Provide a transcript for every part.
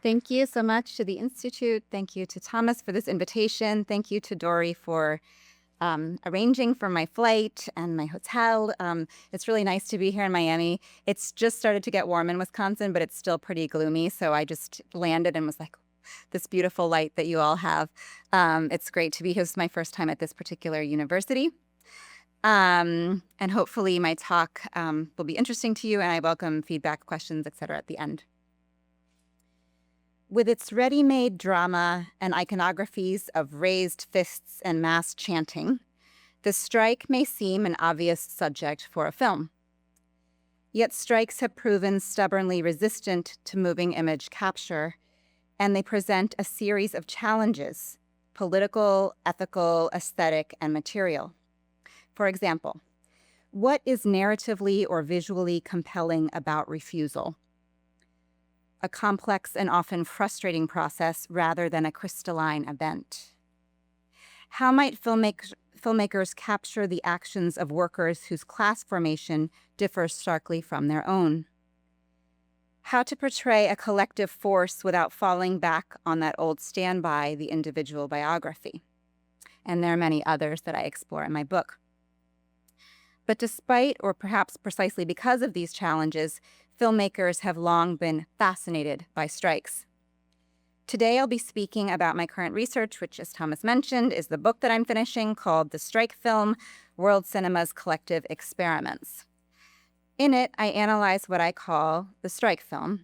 Thank you so much to the Institute. Thank you to Thomas for this invitation. Thank you to Dory for arranging for my flight and my hotel. It's really nice to be here in Miami. It's just started to get warm in Wisconsin, but it's still pretty gloomy. So I just landed and was like, this beautiful light that you all have. It's great to be here. This is my first time at this particular university. And hopefully my talk will be interesting to you, and I welcome feedback, questions, etc. at the end. With its ready-made drama and iconographies of raised fists and mass chanting, the strike may seem an obvious subject for a film. Yet strikes have proven stubbornly resistant to moving image capture, and they present a series of challenges: political, ethical, aesthetic, and material. For example, what is narratively or visually compelling about refusal? A complex and often frustrating process rather than a crystalline event. How might filmmakers capture the actions of workers whose class formation differs starkly from their own? How to portray a collective force without falling back on that old standby, the individual biography. And there are many others that I explore in my book. But despite, or perhaps precisely because of these challenges, filmmakers have long been fascinated by strikes. Today I'll be speaking about my current research, which, as Thomas mentioned, is the book that I'm finishing called The Strike Film: World Cinema's Collective Experiments. In it, I analyze what I call the strike film.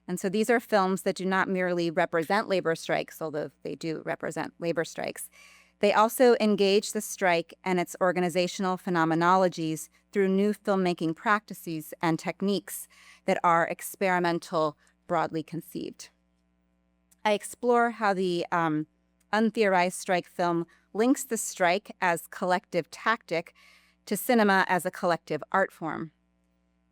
And so these are films that do not merely represent labor strikes, although they do represent labor strikes. They also engage the strike and its organizational phenomenologies through new filmmaking practices and techniques that are experimental, broadly conceived. I explore how the untheorized strike film links the strike as collective tactic to cinema as a collective art form,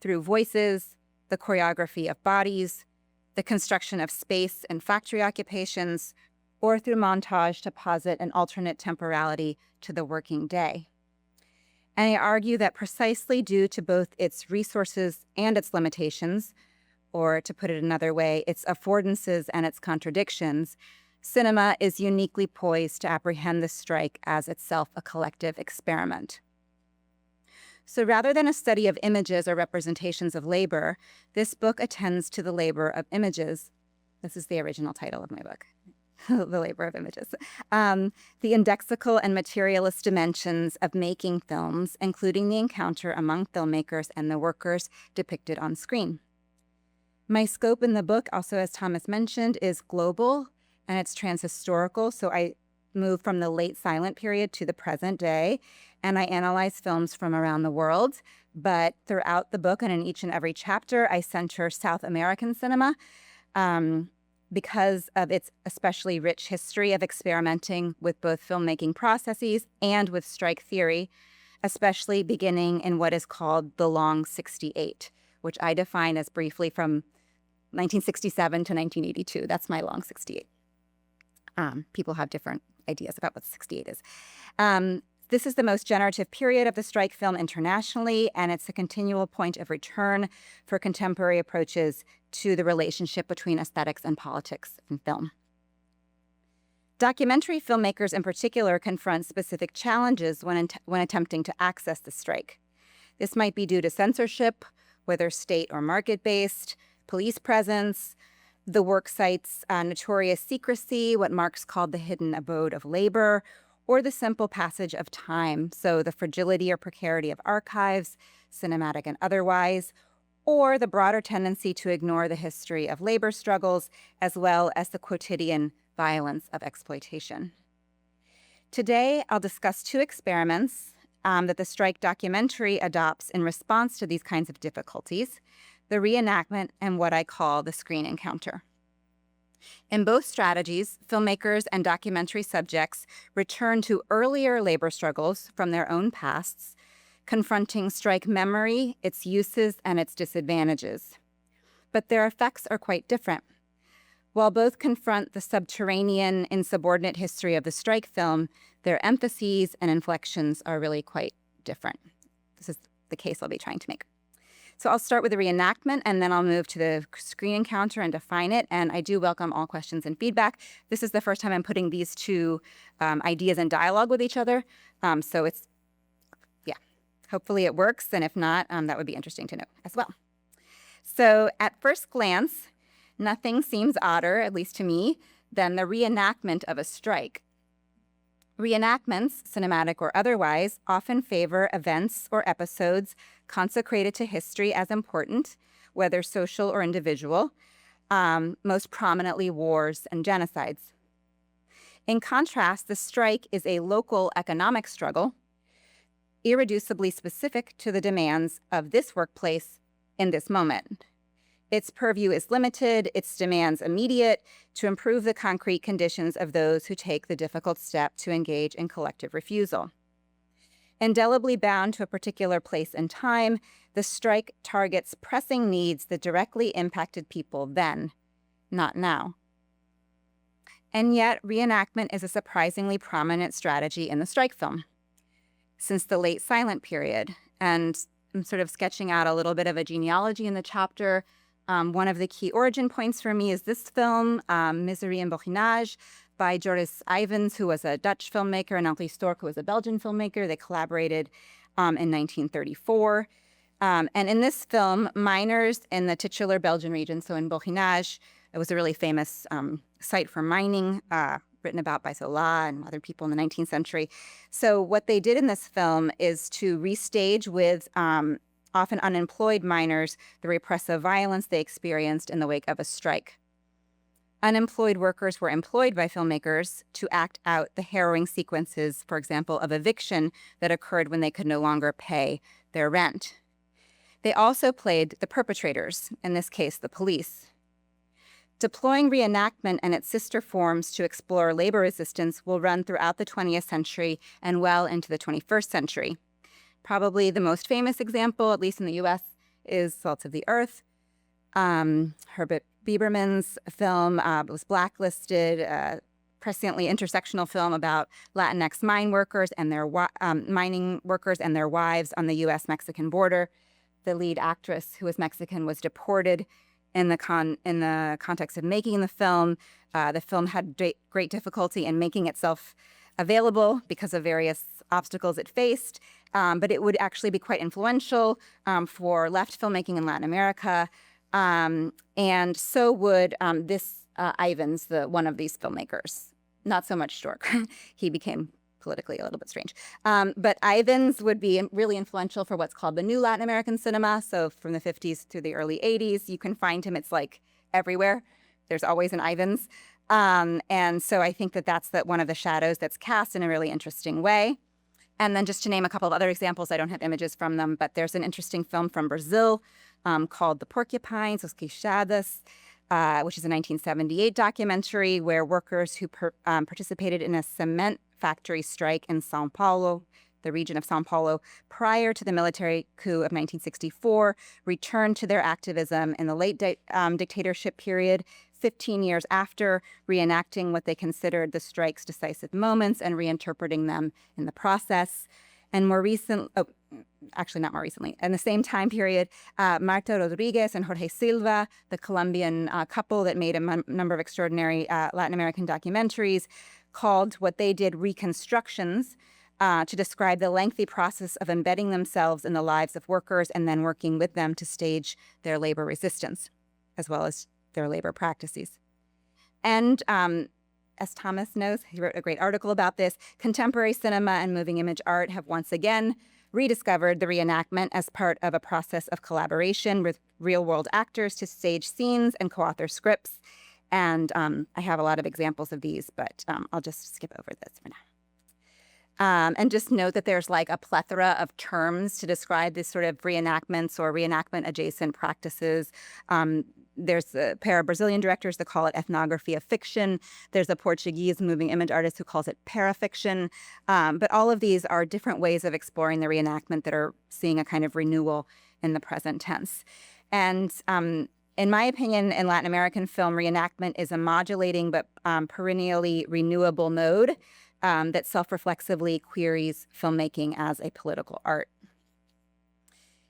through voices, the choreography of bodies, the construction of space and factory occupations, or through montage to posit an alternate temporality to the working day. And I argue that precisely due to both its resources and its limitations, or to put it another way, its affordances and its contradictions, cinema is uniquely poised to apprehend the strike as itself a collective experiment. So rather than a study of images or representations of labor, this book attends to the labor of images. This is the original title of my book. The labor of images. The indexical and materialist dimensions of making films, including the encounter among filmmakers and the workers depicted on screen. My scope in the book, also as Thomas mentioned, is global and it's transhistorical. So I move from the late silent period to the present day, and I analyze films from around the world. But throughout the book and in each and every chapter, I center South American cinema, because of its especially rich history of experimenting with both filmmaking processes and with strike theory, especially beginning in what is called the Long 68, which I define as briefly from 1967 to 1982. That's my Long 68. People have different ideas about what 68 is. This is the most generative period of the strike film internationally, and it's a continual point of return for contemporary approaches to the relationship between aesthetics and politics in film. Documentary filmmakers in particular confront specific challenges when attempting to access the strike. This might be due to censorship, whether state or market-based, police presence, the work site's notorious secrecy, what Marx called the hidden abode of labor, or the simple passage of time, so the fragility or precarity of archives, cinematic and otherwise, or the broader tendency to ignore the history of labor struggles, as well as the quotidian violence of exploitation. Today, I'll discuss two experiments that the strike documentary adopts in response to these kinds of difficulties: the reenactment and what I call the screen encounter. In both strategies, filmmakers and documentary subjects return to earlier labor struggles from their own pasts, confronting strike memory, its uses, and its disadvantages. But their effects are quite different. While both confront the subterranean, insubordinate history of the strike film, their emphases and inflections are really quite different. This is the case I'll be trying to make. So I'll start with the reenactment, and then I'll move to the screen encounter and define it. And I do welcome all questions and feedback. This is the first time I'm putting these two ideas in dialogue with each other. So it's, yeah, hopefully it works. And if not, that would be interesting to know as well. So at first glance, nothing seems odder, at least to me, than the reenactment of a strike. Reenactments, cinematic or otherwise, often favor events or episodes consecrated to history as important, whether social or individual, most prominently wars and genocides. In contrast, the strike is a local economic struggle, irreducibly specific to the demands of this workplace in this moment. Its purview is limited, its demands immediate, to improve the concrete conditions of those who take the difficult step to engage in collective refusal. Indelibly bound to a particular place and time, the strike targets pressing needs that directly impacted people then, not now. And yet, reenactment is a surprisingly prominent strategy in the strike film. Since the late silent period, and I'm sort of sketching out a little bit of a genealogy in the chapter. One of the key origin points for me is this film, Misery and Borinage, by Joris Ivens, who was a Dutch filmmaker, and Henri Storck, who was a Belgian filmmaker. They collaborated in 1934. And in this film, miners in the titular Belgian region, so in Borinage, it was a really famous site for mining, written about by Zola and other people in the 19th century. So what they did in this film is to restage with often unemployed miners the repressive violence they experienced in the wake of a strike. Unemployed workers were employed by filmmakers to act out the harrowing sequences, for example, of eviction that occurred when they could no longer pay their rent. They also played the perpetrators, in this case, the police. Deploying reenactment and its sister forms to explore labor resistance will run throughout the 20th century and well into the 21st century. Probably the most famous example, at least in the US, is Salt of the Earth. Herbert Biberman's film was blacklisted, presciently intersectional film about Latinx mine workers and their mining workers and their wives on the US-Mexican border. The lead actress, who was Mexican, was deported in the context of making the film. The film had great difficulty in making itself available because of various obstacles it faced, but it would actually be quite influential for left filmmaking in Latin America, and so would this Ivens, one of these filmmakers. Not so much Storck. He became politically a little bit strange. But Ivens would be really influential for what's called the new Latin American cinema. So from the 50s through the early 80s, you can find him. It's like everywhere. There's always an Ivens. And so I think that that's one of the shadows that's cast in a really interesting way. And then just to name a couple of other examples, I don't have images from them, but there's an interesting film from Brazil called The Porcupines, Os Queixadas, which is a 1978 documentary where workers who participated in a cement factory strike in São Paulo, the region of São Paulo, prior to the military coup of 1964, returned to their activism in the late dictatorship period, 15 years after, reenacting what they considered the strike's decisive moments and reinterpreting them in the process. And not more recently, in the same time period, Marta Rodriguez and Jorge Silva, the Colombian couple that made a number of extraordinary Latin American documentaries, called what they did reconstructions to describe the lengthy process of embedding themselves in the lives of workers and then working with them to stage their labor resistance, as well as their labor practices. And as Thomas knows, he wrote a great article about this, contemporary cinema and moving image art have once again rediscovered the reenactment as part of a process of collaboration with real-world actors to stage scenes and co-author scripts. And I have a lot of examples of these, but I'll just skip over this for now. And just note that there's like a plethora of terms to describe this sort of reenactments or reenactment adjacent practices. There's a pair of Brazilian directors that call it ethnography of fiction. There's a Portuguese moving image artist who calls it parafiction. But all of these are different ways of exploring the reenactment that are seeing a kind of renewal in the present tense. And in my opinion, in Latin American film, reenactment is a modulating but perennially renewable mode that self-reflexively queries filmmaking as a political art.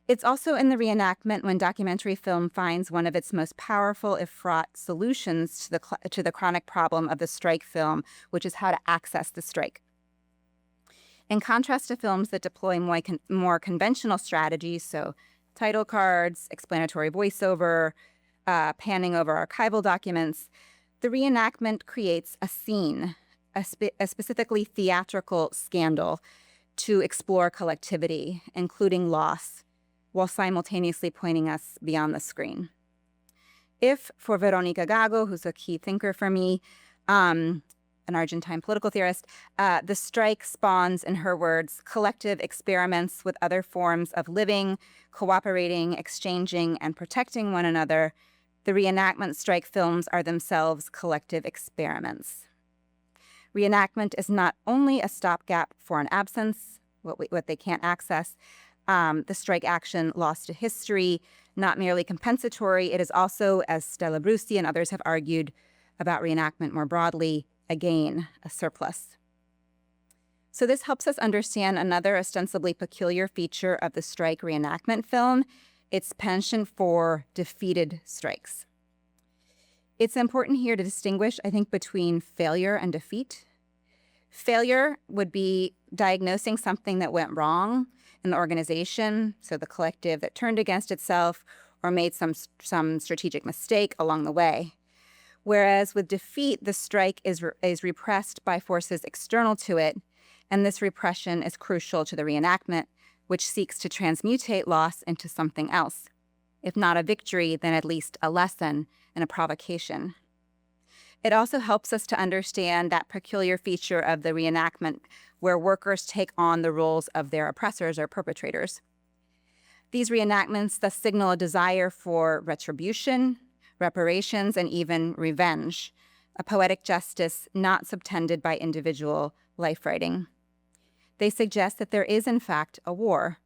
It's also in the reenactment when documentary film finds one of its most powerful, if fraught, solutions to the chronic problem of the strike film, which is how to access the strike. In contrast to films that deploy more conventional strategies, so title cards, explanatory voiceover, panning over archival documents, the reenactment creates a scene, a specifically theatrical scandal to explore collectivity, including loss, while simultaneously pointing us beyond the screen. If, for Veronica Gago, who's a key thinker for me, an Argentine political theorist, the strike spawns, in her words, collective experiments with other forms of living, cooperating, exchanging, and protecting one another. The reenactment strike films are themselves collective experiments. Reenactment is not only a stopgap for an absence, what they can't access, the strike action lost to history, not merely compensatory. It is also, as Stella Brusti and others have argued about reenactment more broadly, again, a surplus. So this helps us understand another ostensibly peculiar feature of the strike reenactment film, its penchant for defeated strikes. It's important here to distinguish, I think, between failure and defeat. Failure would be diagnosing something that went wrong in the organization, so the collective that turned against itself or made some strategic mistake along the way. Whereas with defeat, the strike is repressed by forces external to it, and this repression is crucial to the reenactment, which seeks to transmutate loss into something else. If not a victory, then at least a lesson and a provocation. It also helps us to understand that peculiar feature of the reenactment where workers take on the roles of their oppressors or perpetrators. These reenactments thus signal a desire for retribution, reparations, and even revenge, a poetic justice not subtended by individual life writing. They suggest that there is, in fact, a war,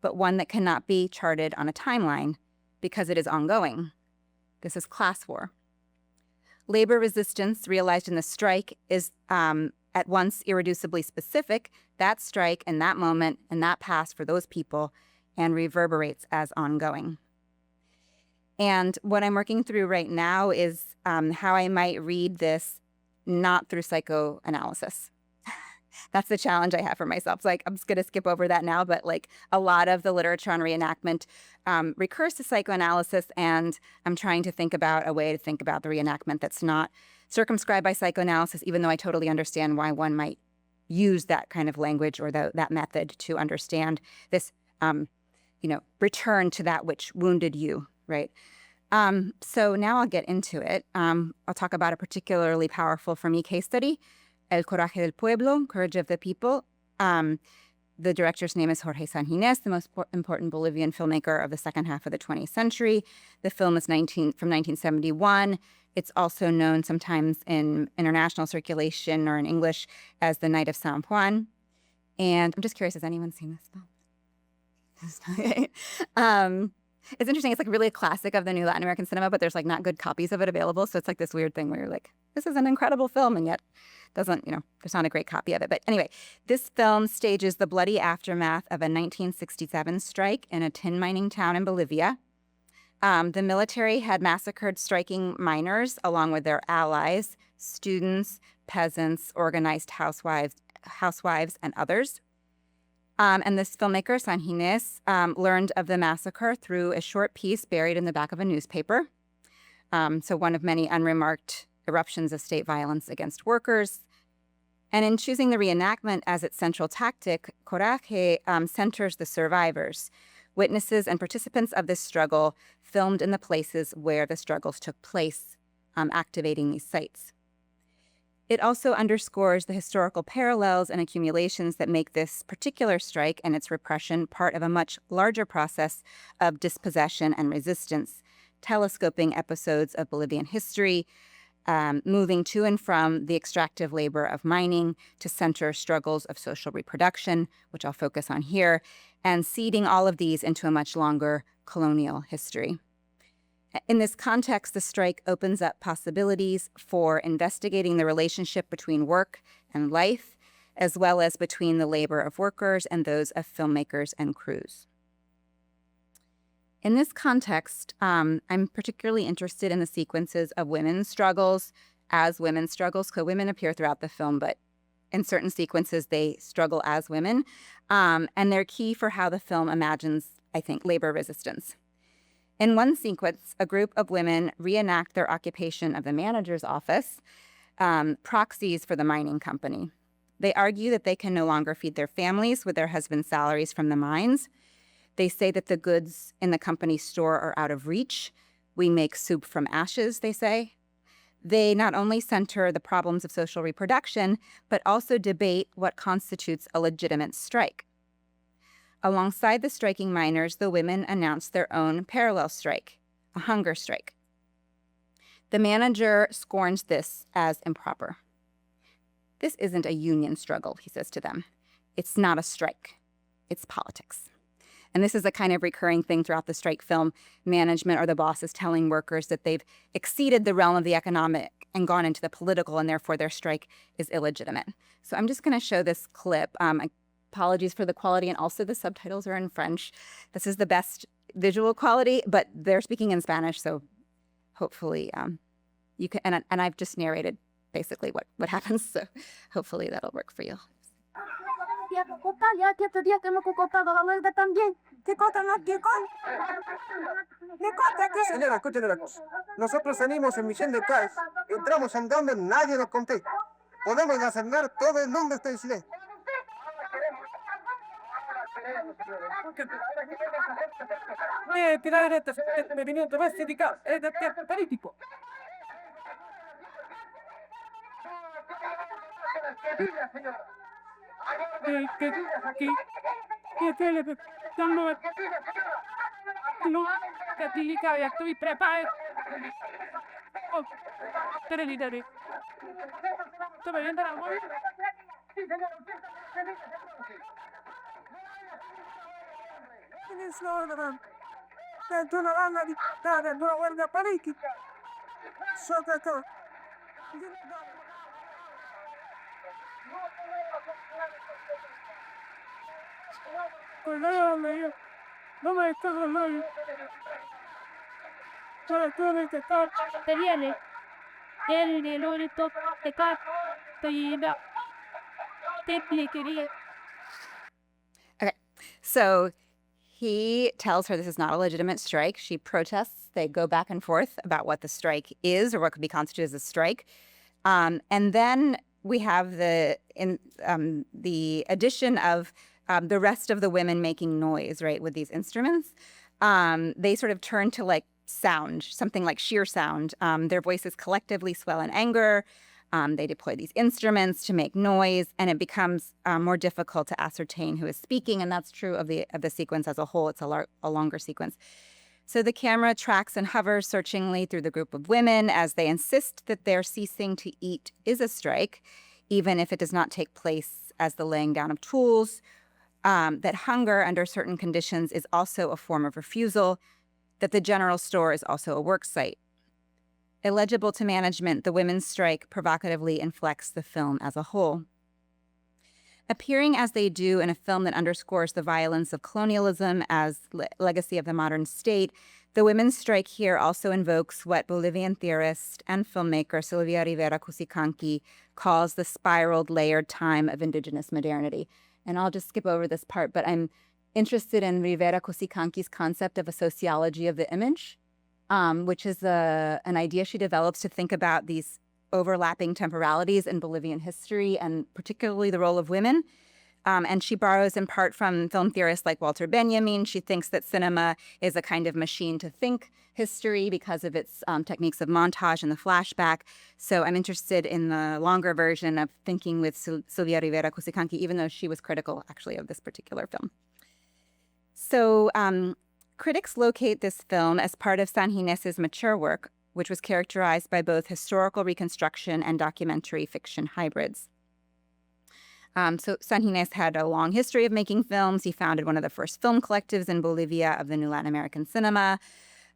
but one that cannot be charted on a timeline because it is ongoing. This is class war. Labor resistance realized in the strike is at once irreducibly specific, that strike and that moment and that past for those people, and reverberates as ongoing. And what I'm working through right now is how I might read this not through psychoanalysis. That's the challenge I have for myself. So I'm just going to skip over that now, but a lot of the literature on reenactment recurs to psychoanalysis, and I'm trying to think about a way to think about the reenactment that's not circumscribed by psychoanalysis, even though I totally understand why one might use that kind of language or that method to understand this, return to that which wounded you, right? So now I'll get into it. I'll talk about a particularly powerful, for me, case study, El Coraje del Pueblo, Courage of the People. The director's name is Jorge Sanginés, the most important Bolivian filmmaker of the second half of the 20th century. The film is from 1971. It's also known sometimes in international circulation or in English as The Night of San Juan. And I'm just curious, has anyone seen this film? It's interesting. It's really a classic of the new Latin American cinema, but there's not good copies of it available. So it's this weird thing where you're this is an incredible film, and yet there's not a great copy of it. But anyway, this film stages the bloody aftermath of a 1967 strike in a tin mining town in Bolivia. The military had massacred striking miners along with their allies, students, peasants, organized housewives, and others. And this filmmaker, Sanginés, learned of the massacre through a short piece buried in the back of a newspaper. So one of many unremarked eruptions of state violence against workers. And in choosing the reenactment as its central tactic, Coraje centers the survivors, witnesses and participants of this struggle, filmed in the places where the struggles took place, activating these sites. It also underscores the historical parallels and accumulations that make this particular strike and its repression part of a much larger process of dispossession and resistance, telescoping episodes of Bolivian history, moving to and from the extractive labor of mining to center struggles of social reproduction, which I'll focus on here, and seeding all of these into a much longer colonial history. In this context, the strike opens up possibilities for investigating the relationship between work and life, as well as between the labor of workers and those of filmmakers and crews. In this context, I'm particularly interested in the sequences of women's struggles as women's struggles. So women appear throughout the film, but in certain sequences, they struggle as women. And they're key for how the film imagines, I think, labor resistance. In one sequence, a group of women reenact their occupation of the manager's office, proxies for the mining company. They argue that they can no longer feed their families with their husbands' salaries from the mines. They say that the goods in the company's store are out of reach. We make soup from ashes, they say. They not only center the problems of social reproduction, but also debate what constitutes a legitimate strike. Alongside the striking miners, the women announced their own parallel strike, a hunger strike. The manager scorns this as improper. This isn't a union struggle, he says to them. It's not a strike. It's politics. And this is a kind of recurring thing throughout the strike film. Management or the bosses telling workers that they've exceeded the realm of the economic and gone into the political, and therefore their strike is illegitimate. So I'm just going to show this clip. Apologies for the quality, and also the subtitles are in French. This is the best visual quality, but they're speaking in Spanish, so hopefully you can. And I've just narrated basically what happens, so hopefully that'll work for you. Ya que estos días que hemos costado la huelga también. ¿Qué cosa no? ¿Qué cosa? ¿Qué cosa? ¿Qué? Señora, escuchen una cosa. Nosotros salimos en Misión de Paz, entramos andando, nadie nos contesta. Podemos asignar todo el mundo está en silencio. Tirar este movimiento más sindical, es político. Okay, so he tells her this is not a legitimate strike. She protests. They go back and forth about what the strike is or what could be constituted as a strike. And then we have the addition of the rest of the women making noise, right, with these instruments. They sort of turn to like sound, something like sheer sound. Their voices collectively swell in anger. They deploy these instruments to make noise, and it becomes more difficult to ascertain who is speaking. And that's true of the sequence as a whole. It's a longer sequence. So the camera tracks and hovers searchingly through the group of women as they insist that their ceasing to eat is a strike, even if it does not take place as the laying down of tools, that hunger under certain conditions is also a form of refusal, that the general store is also a work site. Illegible to management, the women's strike provocatively inflects the film as a whole. Appearing as they do in a film that underscores the violence of colonialism as legacy of the modern state, the women's strike here also invokes what Bolivian theorist and filmmaker Silvia Rivera Cusicanqui calls the spiraled, layered time of indigenous modernity. And I'll just skip over this part, but I'm interested in Rivera Cusicanqui's concept of a sociology of the image, which is an idea she develops to think about these overlapping temporalities in Bolivian history, and particularly the role of women. And she borrows in part from film theorists like Walter Benjamin. She thinks that cinema is a kind of machine to think history because of its techniques of montage and the flashback. So I'm interested in the longer version of thinking with Silvia Rivera Cusicanqui, even though she was critical, actually, of this particular film. So critics locate this film as part of Sangines's mature work, which was characterized by both historical reconstruction and documentary fiction hybrids. So Sangines had a long history of making films. He founded one of the first film collectives in Bolivia of the new Latin American cinema.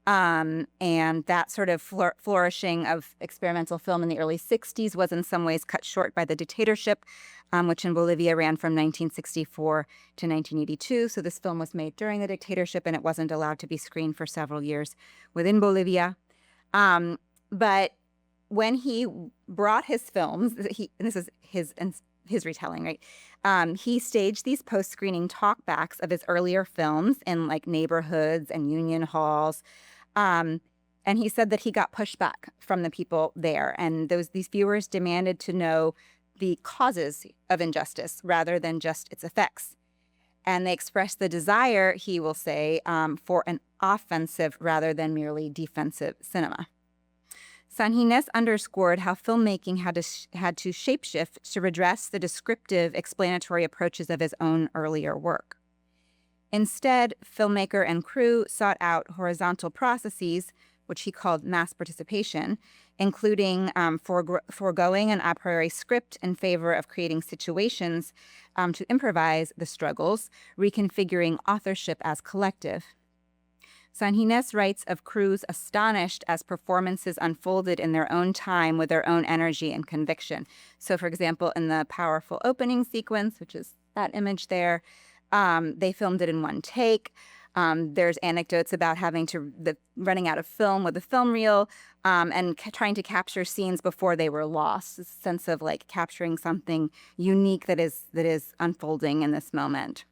And that sort of flourishing of experimental film in the early 60s was in some ways cut short by the dictatorship, which in Bolivia ran from 1964 to 1982. So this film was made during the dictatorship, and it wasn't allowed to be screened for several years within Bolivia. But when he brought his films, and this is his retelling, right? He staged these post-screening talkbacks of his earlier films in like neighborhoods and union halls. And he said that he got pushback from the people there, and these viewers demanded to know the causes of injustice rather than just its effects. And they expressed the desire, he will say, for an offensive rather than merely defensive cinema. Sanginés underscored how filmmaking had to shapeshift to redress the descriptive, explanatory approaches of his own earlier work. Instead, filmmaker and crew sought out horizontal processes, which he called mass participation, including foregoing an a priori script in favor of creating situations to improvise the struggles, reconfiguring authorship as collective. Sanginés writes of crews astonished as performances unfolded in their own time with their own energy and conviction. So, for example, in the powerful opening sequence, which is that image there, they filmed it in one take. There's anecdotes about running out of film with a film reel and trying to capture scenes before they were lost. This sense of like capturing something unique that is unfolding in this moment.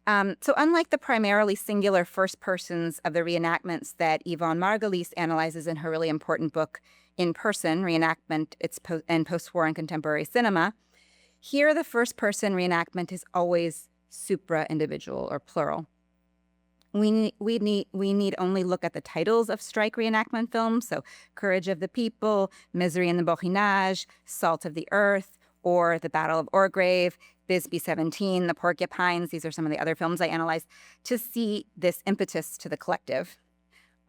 So unlike the primarily singular first persons of the reenactments that Yvonne Margulies analyzes in her really important book, In Person, Reenactment and Post-War and Contemporary Cinema, here the first-person reenactment is always supra-individual or plural. We need only look at the titles of strike reenactment films, so Courage of the People, Misery in the Borinage, Salt of the Earth, or The Battle of Orgrave, Bisbee 17, The Porcupines, these are some of the other films I analyzed, to see this impetus to the collective.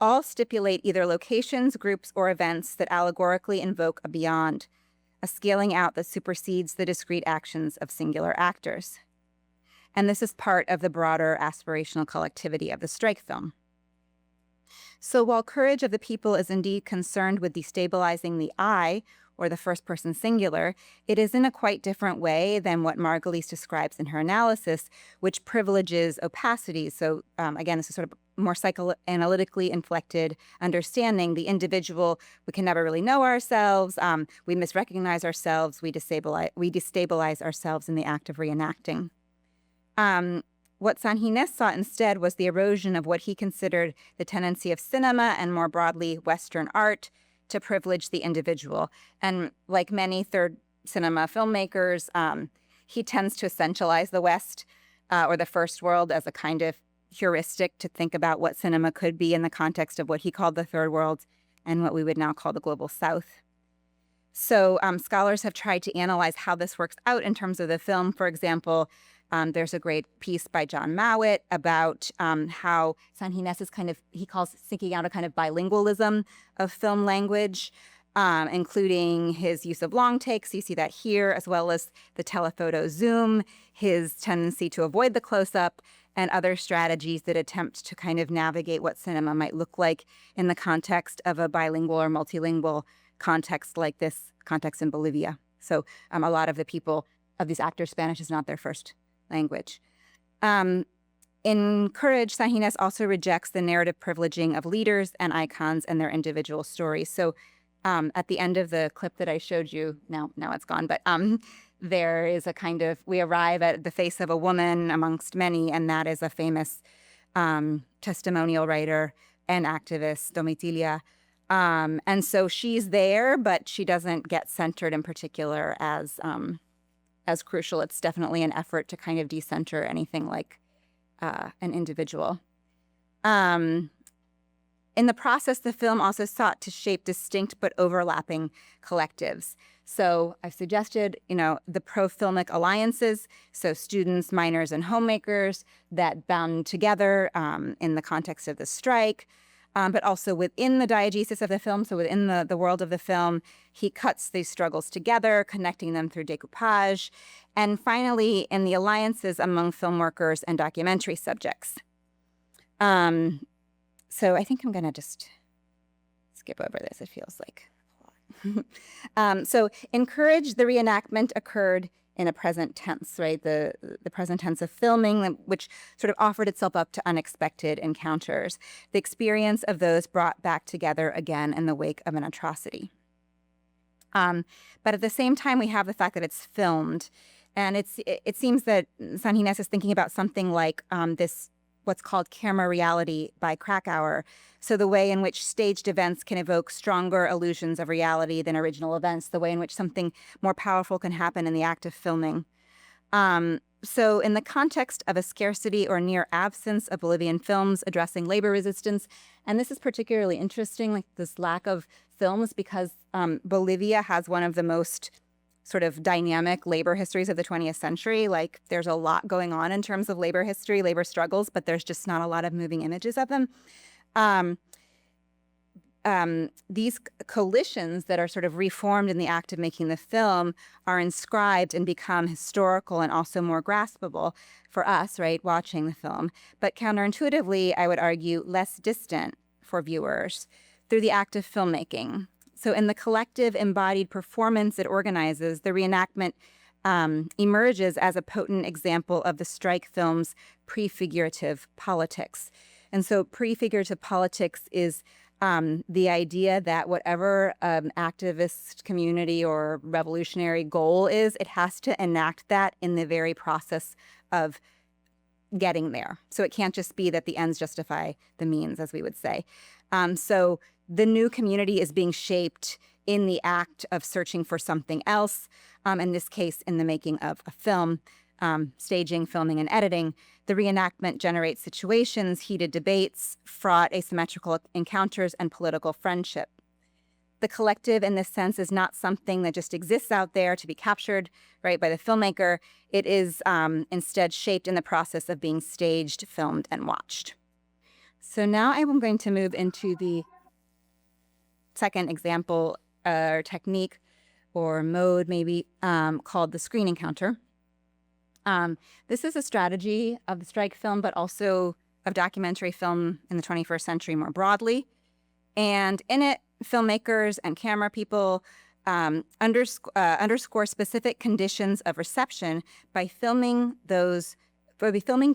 All stipulate either locations, groups, or events that allegorically invoke a beyond, a scaling out that supersedes the discrete actions of singular actors. And this is part of the broader aspirational collectivity of the strike film. So while Courage of the People is indeed concerned with destabilizing the I, or the first-person singular, it is in a quite different way than what Margulies describes in her analysis, which privileges opacity. So again, this is sort of more psychoanalytically inflected understanding. The individual, we can never really know ourselves. We misrecognize ourselves. We destabilize ourselves in the act of reenacting. What Sanginés saw instead was the erosion of what he considered the tendency of cinema and more broadly Western art to privilege the individual. And like many third cinema filmmakers, he tends to essentialize the West or the first world as a kind of heuristic to think about what cinema could be in the context of what he called the third world and what we would now call the global south. So scholars have tried to analyze how this works out in terms of the film. For example, there's a great piece by John Mowat about how Sanginés is he calls seeking out a kind of bilingualism of film language, including his use of long takes. You see that here, as well as the telephoto zoom, his tendency to avoid the close-up, and other strategies that attempt to kind of navigate what cinema might look like in the context of a bilingual or multilingual context like this context in Bolivia. So a lot of the people, of these actors, Spanish is not their first language. In Courage, Sanginés also rejects the narrative privileging of leaders and icons and their individual stories. So at the end of the clip that I showed you, now it's gone, but there is a kind of, we arrive at the face of a woman amongst many, and that is a famous testimonial writer and activist, Domitilia. And so she's there, but she doesn't get centered in particular as crucial. It's definitely an effort to kind of decenter anything like an individual. In the process, the film also sought to shape distinct but overlapping collectives. So I've suggested, the pro-filmic alliances, so students, miners, and homemakers that bound together in the context of the strike, but also within the diegesis of the film, so within the world of the film, he cuts these struggles together, connecting them through decoupage, and finally in the alliances among film workers and documentary subjects. So I think I'm going to just skip over this. It feels like a lot. So encourage the reenactment occurred in a present tense, right? The present tense of filming, which sort of offered itself up to unexpected encounters. The experience of those brought back together again in the wake of an atrocity. But at the same time, we have the fact that it's filmed. And it seems that Sanginés is thinking about something like this, what's called camera reality by Krakauer. So the way in which staged events can evoke stronger illusions of reality than original events, the way in which something more powerful can happen in the act of filming. So in the context of a scarcity or near absence of Bolivian films addressing labor resistance, and this is particularly interesting, like this lack of films, because Bolivia has one of the most sort of dynamic labor histories of the 20th century. Like there's a lot going on in terms of labor history, labor struggles, but there's just not a lot of moving images of them. These coalitions that are sort of reformed in the act of making the film are inscribed and become historical and also more graspable for us, right, watching the film. But counterintuitively, I would argue, less distant for viewers through the act of filmmaking. So in the collective embodied performance it organizes, the reenactment emerges as a potent example of the strike film's prefigurative politics. And so prefigurative politics is the idea that whatever activist community or revolutionary goal is, it has to enact that in the very process of getting there. So it can't just be that the ends justify the means, as we would say. So the new community is being shaped in the act of searching for something else, in this case, in the making of a film, staging, filming, and editing. The reenactment generates situations, heated debates, fraught asymmetrical encounters, and political friendship. The collective, in this sense, is not something that just exists out there to be captured, right, by the filmmaker. It is instead shaped in the process of being staged, filmed, and watched. So now I'm going to move into the second example or technique or mode, maybe, called the screen encounter. This is a strategy of the strike film, but also of documentary film in the 21st century more broadly. And in it, filmmakers and camera people underscore specific conditions of reception by filming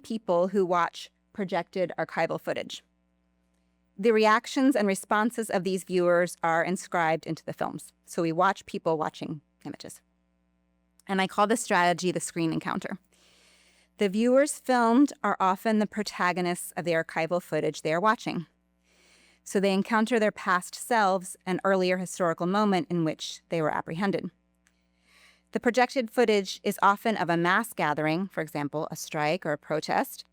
people who watch projected archival footage. The reactions and responses of these viewers are inscribed into the films. So we watch people watching images. And I call this strategy the screen encounter. The viewers filmed are often the protagonists of the archival footage they are watching. So they encounter their past selves, an earlier historical moment in which they were apprehended. The projected footage is often of a mass gathering, for example, a strike or a protest,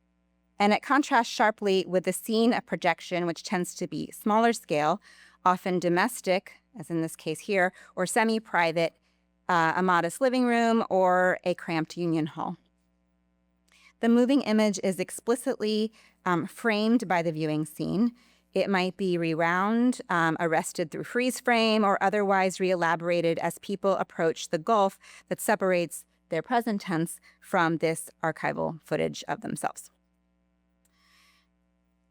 and it contrasts sharply with the scene of projection, which tends to be smaller scale, often domestic, as in this case here, or semi-private, a modest living room, or a cramped union hall. The moving image is explicitly framed by the viewing scene. It might be rewound, arrested through freeze frame, or otherwise re-elaborated as people approach the gulf that separates their present tense from this archival footage of themselves.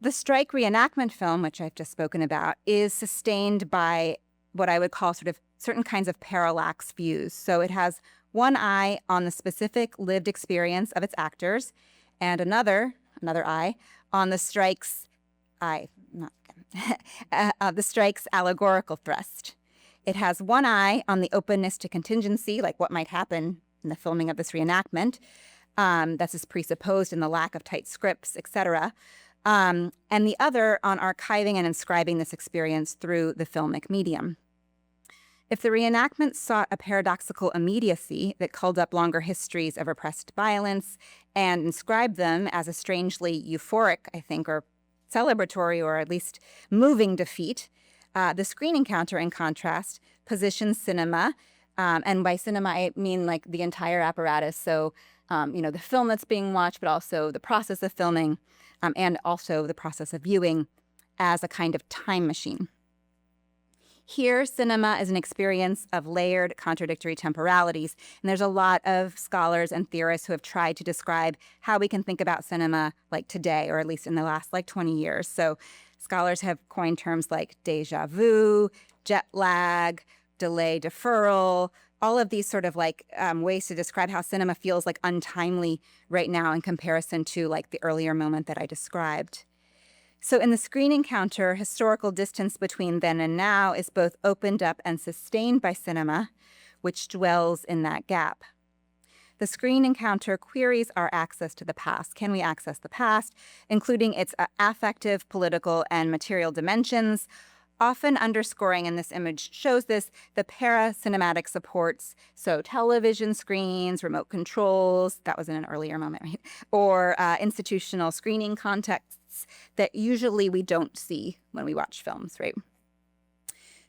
The strike reenactment film, which I've just spoken about, is sustained by what I would call sort of certain kinds of parallax views. So it has one eye on the specific lived experience of its actors and another eye on the strike's the strike's allegorical thrust. It has one eye on the openness to contingency, like what might happen in the filming of this reenactment. That's just presupposed in the lack of tight scripts, etc. And the other on archiving and inscribing this experience through the filmic medium. If the reenactment sought a paradoxical immediacy that called up longer histories of repressed violence and inscribed them as a strangely euphoric, I think, or celebratory or at least moving defeat, the screen encounter, in contrast, positions cinema, and by cinema I mean like the entire apparatus, so the film that's being watched, but also the process of filming, and also the process of viewing, as a kind of time machine. Here, cinema is an experience of layered, contradictory temporalities, and there's a lot of scholars and theorists who have tried to describe how we can think about cinema like today, or at least in the last 20 years. So Scholars have coined terms like déjà vu, jet lag, delay deferral, all of these sort of like ways to describe how cinema feels like untimely right now in comparison to like the earlier moment that I described. So in the screen encounter, historical distance between then and now is both opened up and sustained by cinema, which dwells in that gap. The screen encounter queries our access to the past. Can we access the past, including its affective, political, and material dimensions, often underscoring, and this image shows this, the para-cinematic supports, so television screens, remote controls, that was in an earlier moment, right? Or institutional screening contexts that usually we don't see when we watch films, right?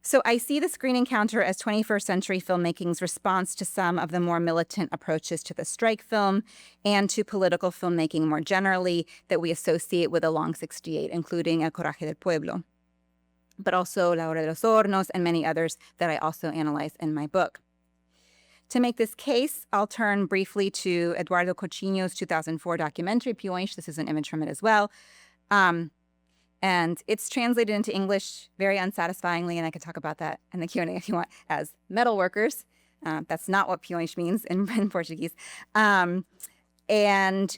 So I see the screen encounter as 21st century filmmaking's response to some of the more militant approaches to the strike film and to political filmmaking more generally that we associate with a long 68, including El Coraje del Pueblo, but also La Hora de los Hornos and many others that I also analyze in my book. To make this case, I'll turn briefly to Eduardo Coutinho's 2004 documentary, Peões. This is an image from it as well. And it's translated into English very unsatisfyingly, and I could talk about that in the Q&A if you want, as metal workers. That's not what peões means in Portuguese. And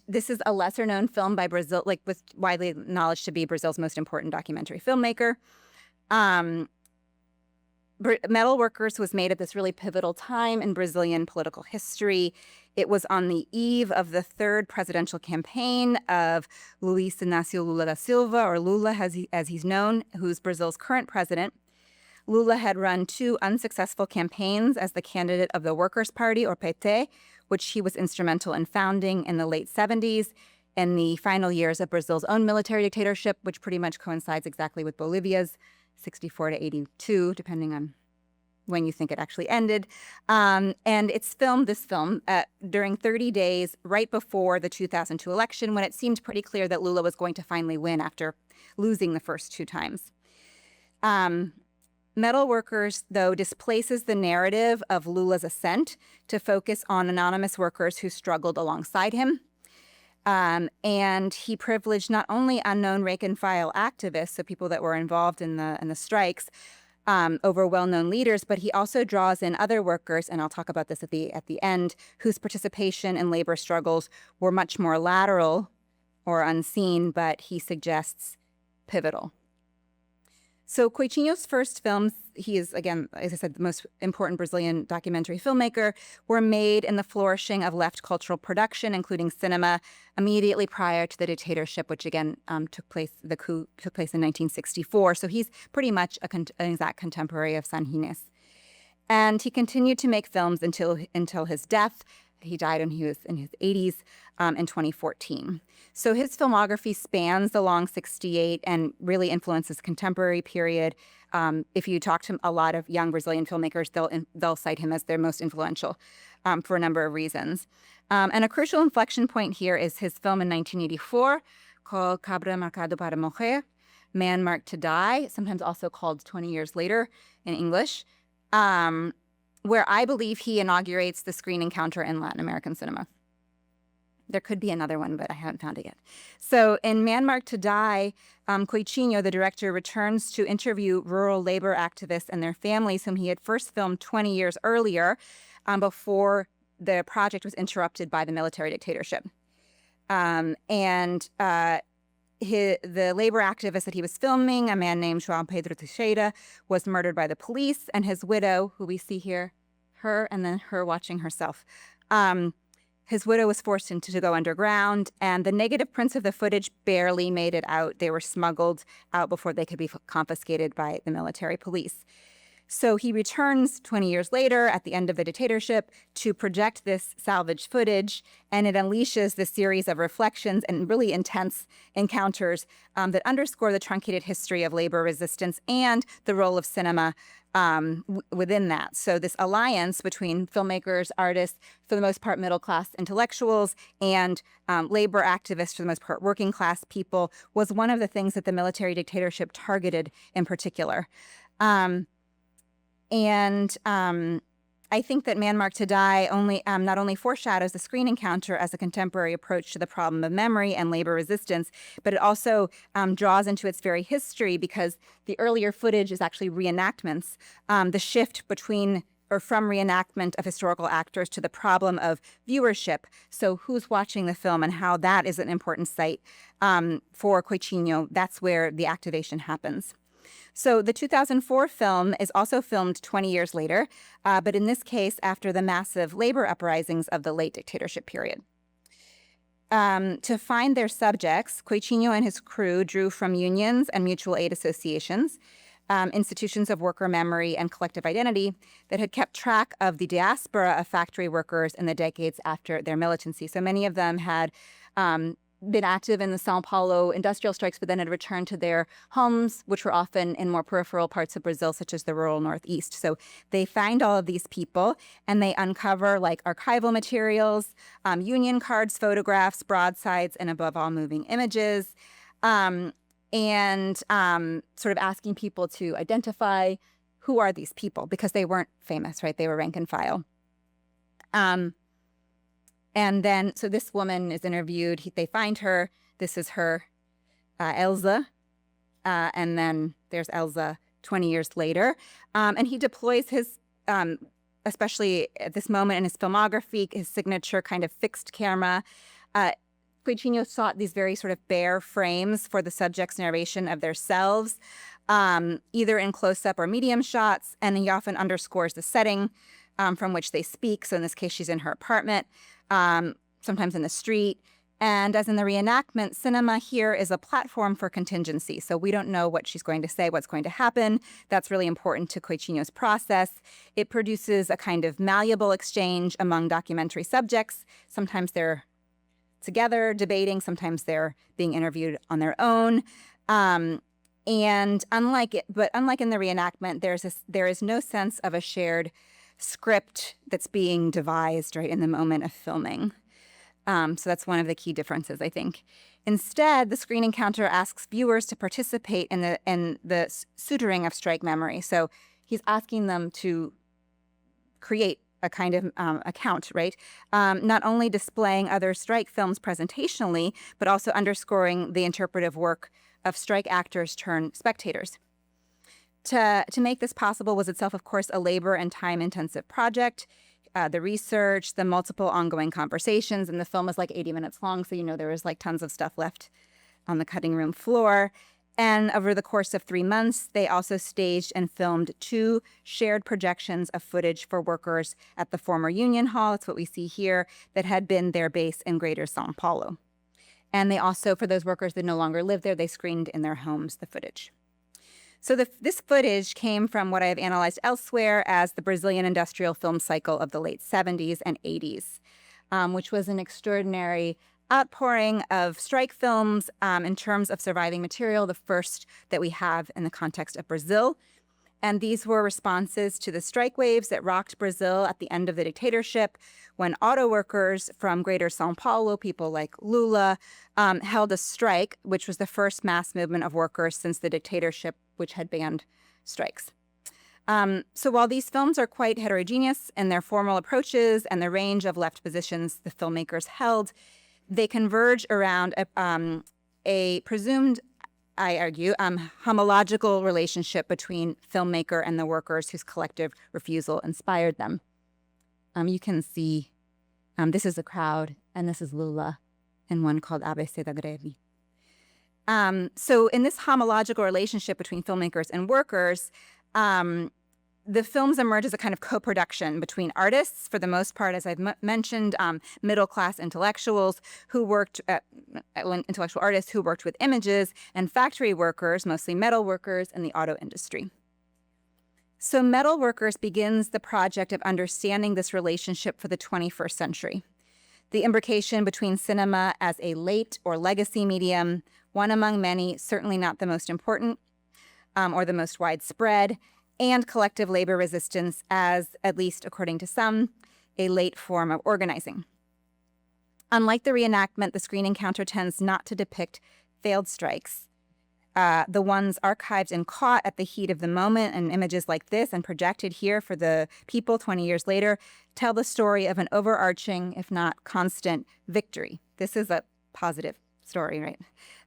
this is a lesser-known film by Brazil, like with widely acknowledged to be Brazil's most important documentary filmmaker. Metal Workers was made at this really pivotal time in Brazilian political history. It was on the eve of the third presidential campaign of Luiz Inácio Lula da Silva, or Lula as he's known, who's Brazil's current president. Lula had run 2 unsuccessful campaigns as the candidate of the Workers' Party, or PT, which he was instrumental in founding in the late 70s, in the final years of Brazil's own military dictatorship, which pretty much coincides exactly with Bolivia's, 64 to 82, depending on when you think it actually ended. And it's filmed, this film, during 30 days right before the 2002 election, when it seemed pretty clear that Lula was going to finally win after losing the first 2 times. Metal Workers, though, displaces the narrative of Lula's ascent to focus on anonymous workers who struggled alongside him. And he privileged not only unknown rank-and-file activists, so people that were involved in the strikes, over well-known leaders, but he also draws in other workers, and I'll talk about this at the end, whose participation in labor struggles were much more lateral or unseen, but he suggests pivotal. So Coutinho's first films, he is, again, as I said, the most important Brazilian documentary filmmaker, were made in the flourishing of left cultural production, including cinema, immediately prior to the dictatorship, which again the coup took place in 1964. So he's pretty much an exact contemporary of Sanjines. And he continued to make films until his death. He died when he was in his 80s in 2014. So his filmography spans the long 68 and really influences contemporary period. If you talk to a lot of young Brazilian filmmakers, they'll cite him as their most influential for a number of reasons. And a crucial inflection point here is his film in 1984 called Cabra Marcado para Morrer, Man Marked to Die, sometimes also called 20 Years Later in English, where I believe he inaugurates the screen encounter in Latin American cinema. There could be another one, but I haven't found it yet. So in Man Marked to Die, Coutinho, the director, returns to interview rural labor activists and their families whom he had first filmed 20 years earlier, before the project was interrupted by the military dictatorship. The labor activist that he was filming, a man named João Pedro Teixeira, was murdered by the police, and his widow, who we see here, her and then her watching herself, his widow was forced to go underground, and the negative prints of the footage barely made it out. They were smuggled out before they could be confiscated by the military police. So he returns 20 years later at the end of the dictatorship to project this salvaged footage, and it unleashes this series of reflections and really intense encounters that underscore the truncated history of labor resistance and the role of cinema within that. So this alliance between filmmakers, artists, for the most part middle-class intellectuals, and labor activists, for the most part working class people, was one of the things that the military dictatorship targeted in particular. I think that Man Marked to Die not only foreshadows the screen encounter as a contemporary approach to the problem of memory and labor resistance, but it also draws into its very history, because the earlier footage is actually reenactments. The shift from reenactment of historical actors to the problem of viewership. So who's watching the film and how that is an important site for Coicinho. That's where the activation happens. So the 2004 film is also filmed 20 years later, but in this case after the massive labor uprisings of the late dictatorship period. To find their subjects, Coicinho and his crew drew from unions and mutual aid associations, institutions of worker memory and collective identity that had kept track of the diaspora of factory workers in the decades after their militancy. So many of them had been active in the Sao Paulo industrial strikes, but then had returned to their homes, which were often in more peripheral parts of Brazil, such as the rural Northeast. So they find all of these people and they uncover like archival materials, union cards, photographs, broadsides, and above all, moving images. And sort of asking people to identify who are these people, because they weren't famous, right? They were rank and file. And then, so this woman is interviewed. They find her. This is her, Elza. And then there's Elza 20 years later. And he deploys his, especially at this moment in his filmography, his signature kind of fixed camera. Coicinho sought these very sort of bare frames for the subject's narration of their selves, either in close-up or medium shots, and he often underscores the setting from which they speak. So in this case, she's in her apartment, sometimes in the street. And as in the reenactment, cinema here is a platform for contingency. So we don't know what she's going to say, what's going to happen. That's really important to Coicinho's process. It produces a kind of malleable exchange among documentary subjects. Sometimes they're together debating, sometimes they're being interviewed on their own. And unlike in the reenactment, there is no sense of a shared script that's being devised right in the moment of filming. So that's one of the key differences, I think. Instead, the screen encounter asks viewers to participate in the suturing of strike memory. So he's asking them to create a kind of account, right? Not only displaying other strike films presentationally, but also underscoring the interpretive work of strike actors turned spectators. To make this possible was itself, of course, a labor and time-intensive project. The research, the multiple ongoing conversations, and the film was like 80 minutes long, so there was like tons of stuff left on the cutting room floor. And over the course of 3 months, they also staged and filmed 2 shared projections of footage for workers at the former Union Hall. It's what we see here, that had been their base in Greater Sao Paulo. And they also, for those workers that no longer lived there, they screened in their homes the footage. So this footage came from what I have analyzed elsewhere as the Brazilian industrial film cycle of the late 70s and 80s, which was an extraordinary outpouring of strike films in terms of surviving material, the first that we have in the context of Brazil. And these were responses to the strike waves that rocked Brazil at the end of the dictatorship, when auto workers from Greater Sao Paulo, people like Lula, held a strike, which was the first mass movement of workers since the dictatorship, which had banned strikes. So while these films are quite heterogeneous in their formal approaches and the range of left positions the filmmakers held, they converge around a presumed, I argue, homological relationship between filmmaker and the workers whose collective refusal inspired them. You can see this is a crowd, and this is Lula in one called ABC da Greve. So in this homological relationship between filmmakers and workers, the films emerge as a kind of co-production between artists, for the most part, as I've mentioned, middle-class intellectuals who worked, intellectual artists who worked with images, and factory workers, mostly metal workers in the auto industry. So Metal Workers begins the project of understanding this relationship for the 21st century. The imbrication between cinema as a late or legacy medium, one among many, certainly not the most important or the most widespread, and collective labor resistance as, at least according to some, a late form of organizing. Unlike the reenactment, the screen encounter tends not to depict failed strikes, the ones archived and caught at the heat of the moment, and images like this and projected here for the people 20 years later, tell the story of an overarching, if not constant, victory. This is a positive story, right?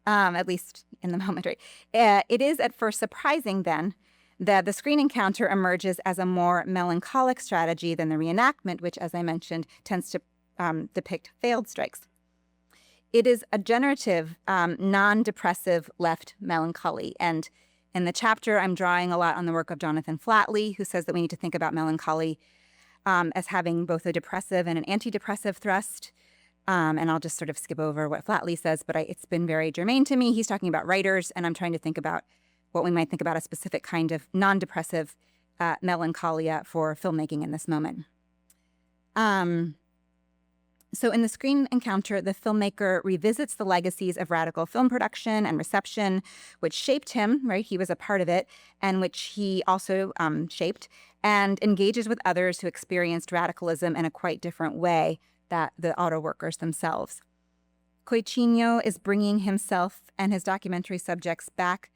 At least in the moment, right? It is at first surprising then that the screen encounter emerges as a more melancholic strategy than the reenactment, which, as I mentioned, tends to depict failed strikes. It is a generative, non-depressive left melancholy. And in the chapter, I'm drawing a lot on the work of Jonathan Flatley, who says that we need to think about melancholy as having both a depressive and an antidepressive thrust. And I'll just sort of skip over what Flatley says, but it's been very germane to me. He's talking about writers, and I'm trying to think about what we might think about a specific kind of non-depressive melancholia for filmmaking in this moment. So in the screen encounter, the filmmaker revisits the legacies of radical film production and reception, which shaped him, right? He was a part of it, and which he also shaped, and engages with others who experienced radicalism in a quite different way than the auto workers themselves. Coichinho is bringing himself and his documentary subjects back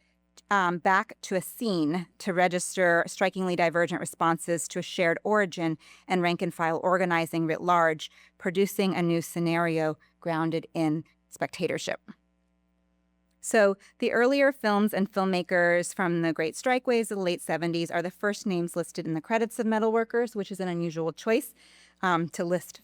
to a scene to register strikingly divergent responses to a shared origin and rank-and-file organizing writ large, producing a new scenario grounded in spectatorship. So the earlier films and filmmakers from the great strike waves of the late 70s are the first names listed in the credits of Metalworkers, which is an unusual choice to list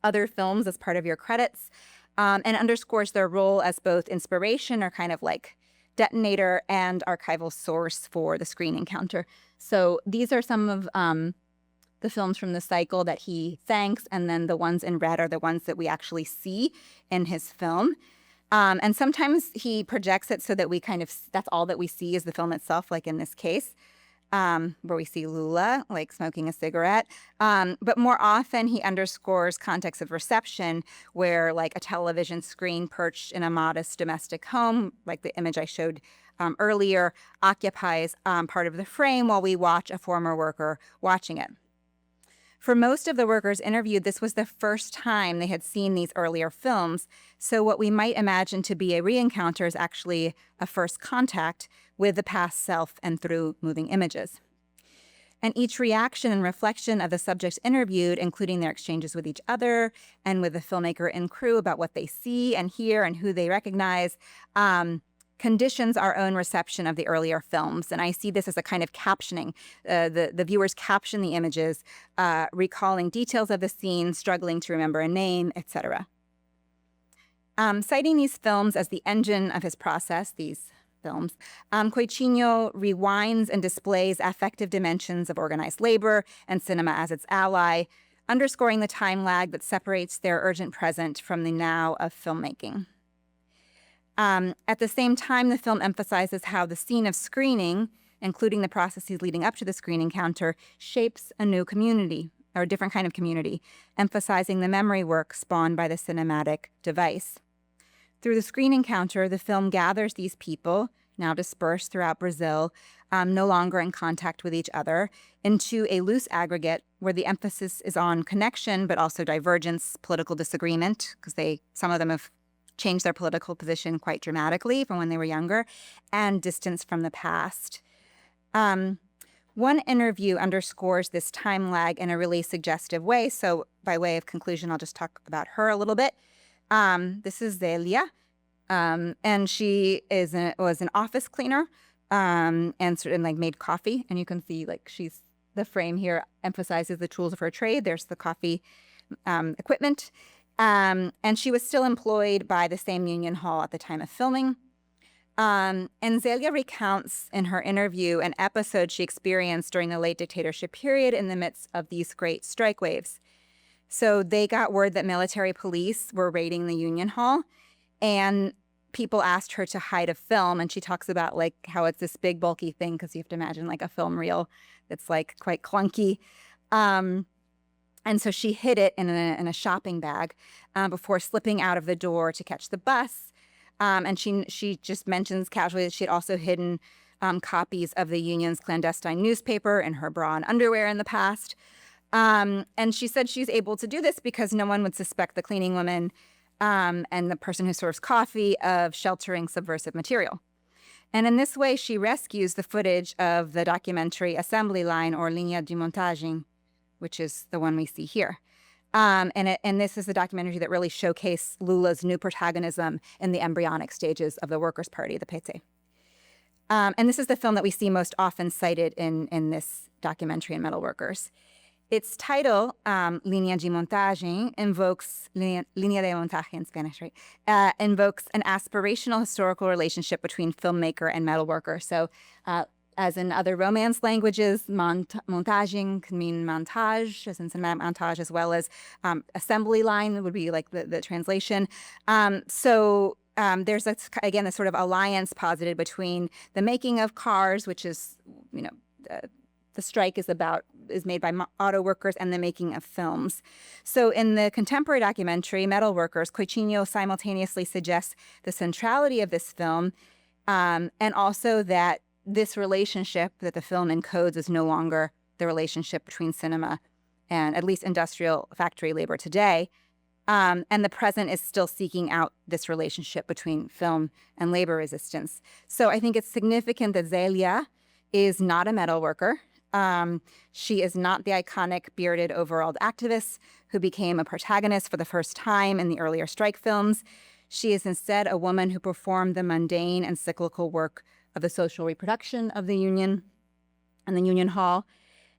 other films as part of your credits, and underscores their role as both inspiration or kind of like detonator and archival source for the screen encounter. So these are some of the films from the cycle that he thanks, and then the ones in red are the ones that we actually see in his film. And sometimes he projects it so that that's all that we see is the film itself, like in this case, where we see Lula, like smoking a cigarette. But more often he underscores context of reception, where like a television screen perched in a modest domestic home, like the image I showed earlier, occupies part of the frame while we watch a former worker watching it. For most of the workers interviewed, this was the first time they had seen these earlier films, so what we might imagine to be a re-encounter is actually a first contact with the past self and through moving images. And each reaction and reflection of the subjects interviewed, including their exchanges with each other and with the filmmaker and crew about what they see and hear and who they recognize, conditions our own reception of the earlier films. And I see this as a kind of captioning. The viewers caption the images, recalling details of the scene, struggling to remember a name, etc. Citing these films as the engine of his process, these films, Coichinho rewinds and displays affective dimensions of organized labor and cinema as its ally, underscoring the time lag that separates their urgent present from the now of filmmaking. At the same time, the film emphasizes how the scene of screening, including the processes leading up to the screen encounter, shapes a new community, or a different kind of community, emphasizing the memory work spawned by the cinematic device. Through the screen encounter, the film gathers these people, now dispersed throughout Brazil, no longer in contact with each other, into a loose aggregate where the emphasis is on connection, but also divergence, political disagreement, because some of them have changed their political position quite dramatically from when they were younger, and distance from the past. One interview underscores this time lag in a really suggestive way. So by way of conclusion, I'll just talk about her a little bit. This is Zélia, and she was an office cleaner, and sort of like made coffee. And you can see like the frame here emphasizes the tools of her trade. There's the coffee equipment. And she was still employed by the same union hall at the time of filming. And Zélia recounts in her interview an episode she experienced during the late dictatorship period in the midst of these great strike waves. So they got word that military police were raiding the union hall, and people asked her to hide a film. And she talks about like how it's this big bulky thing, because you have to imagine like a film reel that's like quite clunky. And so she hid it in a shopping bag before slipping out of the door to catch the bus. And she just mentions casually that she had also hidden copies of the union's clandestine newspaper in her bra and underwear in the past. And she said she's able to do this because no one would suspect the cleaning woman and the person who serves coffee of sheltering subversive material. And in this way, she rescues the footage of the documentary assembly line, or linea de montagem, which is the one we see here. And this is the documentary that really showcased Lula's new protagonism in the embryonic stages of the Workers' Party, the PT. And this is the film that we see most often cited in this documentary in Metal Workers. Its title, Línea de Montaje, invokes, Línea de Montaje in Spanish, right? Invokes an aspirational historical relationship between filmmaker and metal worker. So, as in other Romance languages, montaging can mean montage, as in cinematic montage, as well as assembly line would be like the translation. There's, again, this sort of alliance posited between the making of cars, which is, the strike is made by auto workers, and the making of films. So in the contemporary documentary, Metal Workers, Coicinho simultaneously suggests the centrality of this film, and also that this relationship that the film encodes is no longer the relationship between cinema and at least industrial factory labor today. And the present is still seeking out this relationship between film and labor resistance. So I think it's significant that Zelia is not a metal worker. She is not the iconic bearded overalled activist who became a protagonist for the first time in the earlier strike films. She is instead a woman who performed the mundane and cyclical work of the social reproduction of the union and the union hall.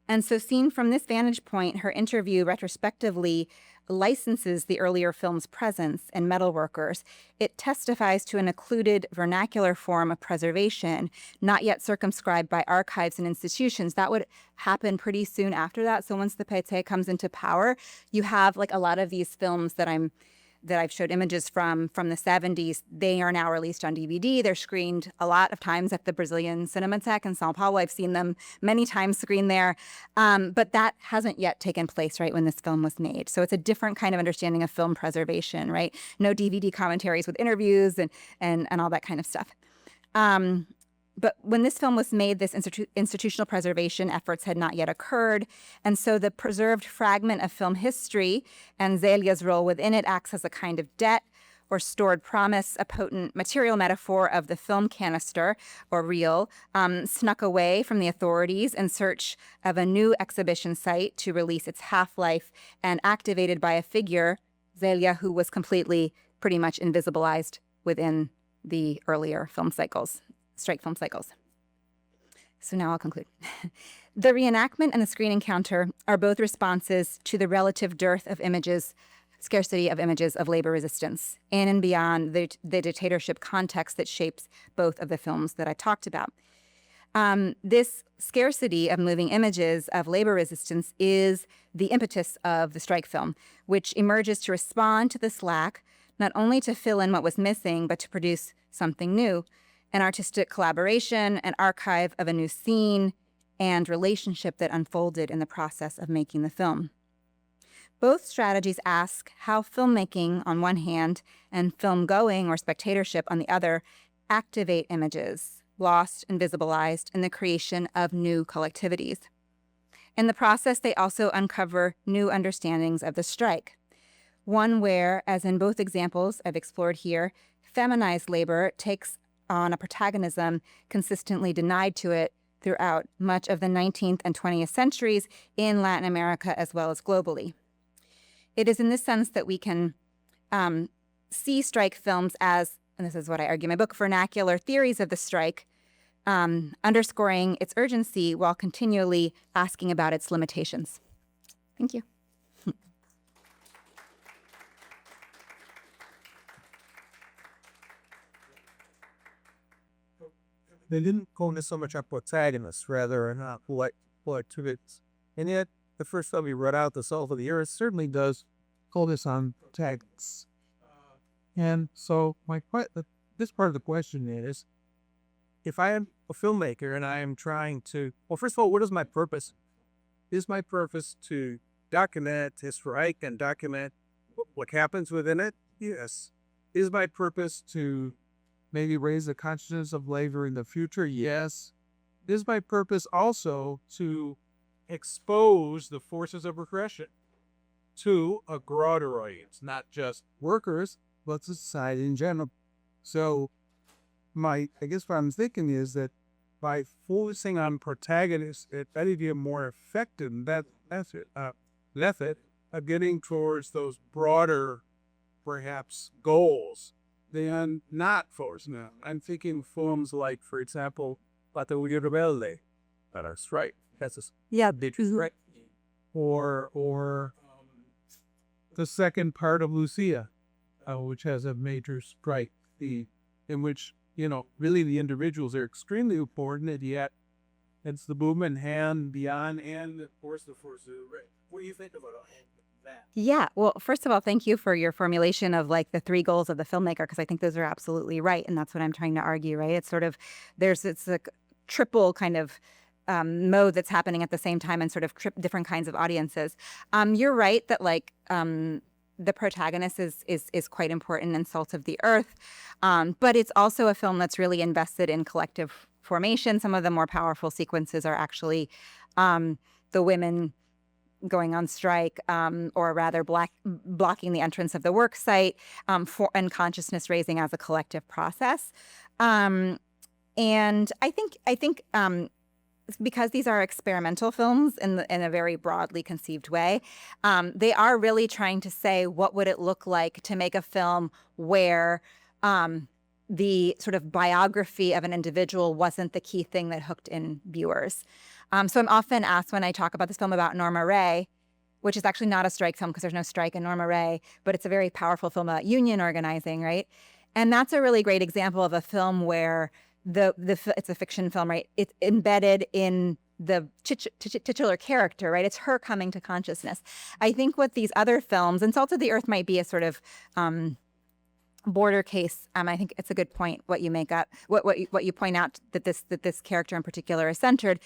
And so seen from this vantage point, her interview retrospectively licenses the earlier film's presence in Metal Workers. It testifies to an occluded vernacular form of preservation, not yet circumscribed by archives and institutions. That would happen pretty soon after that. So once the PT comes into power, you have like a lot of these films that I've showed images from the 70s. They are now released on DVD. They're screened a lot of times at the Brazilian Cinematheque in Sao Paulo. I've seen them many times screened there. But that hasn't yet taken place, right, when this film was made. So it's a different kind of understanding of film preservation, right? No DVD commentaries with interviews and all that kind of stuff. But when this film was made, this institutional preservation efforts had not yet occurred. And so the preserved fragment of film history and Zelia's role within it acts as a kind of debt or stored promise, a potent material metaphor of the film canister or reel, snuck away from the authorities in search of a new exhibition site to release its half-life, and activated by a figure, Zelia, who was completely pretty much invisibilized within the earlier film cycles. Strike film cycles. So now I'll conclude. The reenactment and the screen encounter are both responses to the relative dearth of images, scarcity of images of labor resistance, in and beyond the dictatorship context that shapes both of the films that I talked about. This scarcity of moving images of labor resistance is the impetus of the strike film, which emerges to respond to this lack, not only to fill in what was missing, but to produce something new. An artistic collaboration, an archive of a new scene, and relationship that unfolded in the process of making the film. Both strategies ask how filmmaking on one hand and film-going or spectatorship on the other activate images, lost and visibilized, in the creation of new collectivities. In the process, they also uncover new understandings of the strike. One where, as in both examples I've explored here, feminized labor takes on a protagonism consistently denied to it throughout much of the 19th and 20th centuries in Latin America as well as globally. It is in this sense that we can see strike films as, and this is what I argue in my book, vernacular theories of the strike, underscoring its urgency while continually asking about its limitations. Thank you. They didn't focus so much on protagonists, rather, and not activists. And yet, the first time we read out The Salt of the Earth certainly does focus on protagonists. And so, this part of the question is, if I am a filmmaker and I am trying to, well, first of all, what is my purpose? Is my purpose to document his strike and document what happens within it? Yes. Is my purpose to maybe raise the consciousness of labor in the future? Yes. Is my purpose also to expose the forces of repression to a broader audience, not just workers, but society in general. So I guess what I'm thinking is that by focusing on protagonists, it might be a more effective method of getting towards those broader, perhaps, goals than not focusing on. I'm thinking films like, for example, Patrulla Rebelde, that are strike. That's a Yeah. big strike. Or the second part of Lucia, which has a major strike theme, in which, really the individuals are extremely important, and yet it's the movement hand beyond, and of course the force of the right. What do you think about that? Yeah. Well, first of all, thank you for your formulation of like the three goals of the filmmaker, because I think those are absolutely right. And that's what I'm trying to argue, right? It's sort of, it's a triple kind of mode that's happening at the same time and sort of different kinds of audiences. You're right that like, the protagonist is quite important in Salt of the Earth, but it's also a film that's really invested in collective formation. Some of the more powerful sequences are actually the women going on strike, or rather blocking the entrance of the work site, and consciousness raising as a collective process. And I think because these are experimental films in a very broadly conceived way, they are really trying to say, what would it look like to make a film where the sort of biography of an individual wasn't the key thing that hooked in viewers. So I'm often asked when I talk about this film about Norma Rae, which is actually not a strike film because there's no strike in Norma Rae, but it's a very powerful film about union organizing, right? And that's a really great example of a film where it's a fiction film, right? It's embedded in the titular character, right? It's her coming to consciousness. I think what these other films, and Salt of the Earth might be a sort of border case. I think it's a good point what you make up, what you point out, that this character in particular is centered.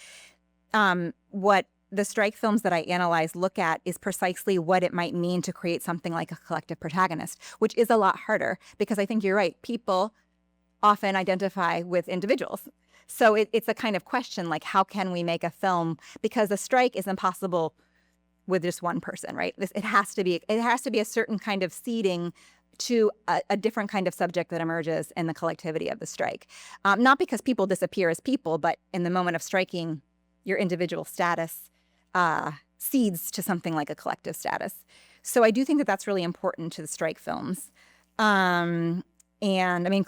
What the strike films that I analyze look at is precisely what it might mean to create something like a collective protagonist, which is a lot harder because I think you're right. People often identify with individuals. So it's a kind of question like, how can we make a film? Because a strike is impossible with just one person, right? It has to be a certain kind of seeding to a different kind of subject that emerges in the collectivity of the strike. Not because people disappear as people, but in the moment of striking, your individual status seeds to something like a collective status. So I do think that that's really important to the strike films. And I mean,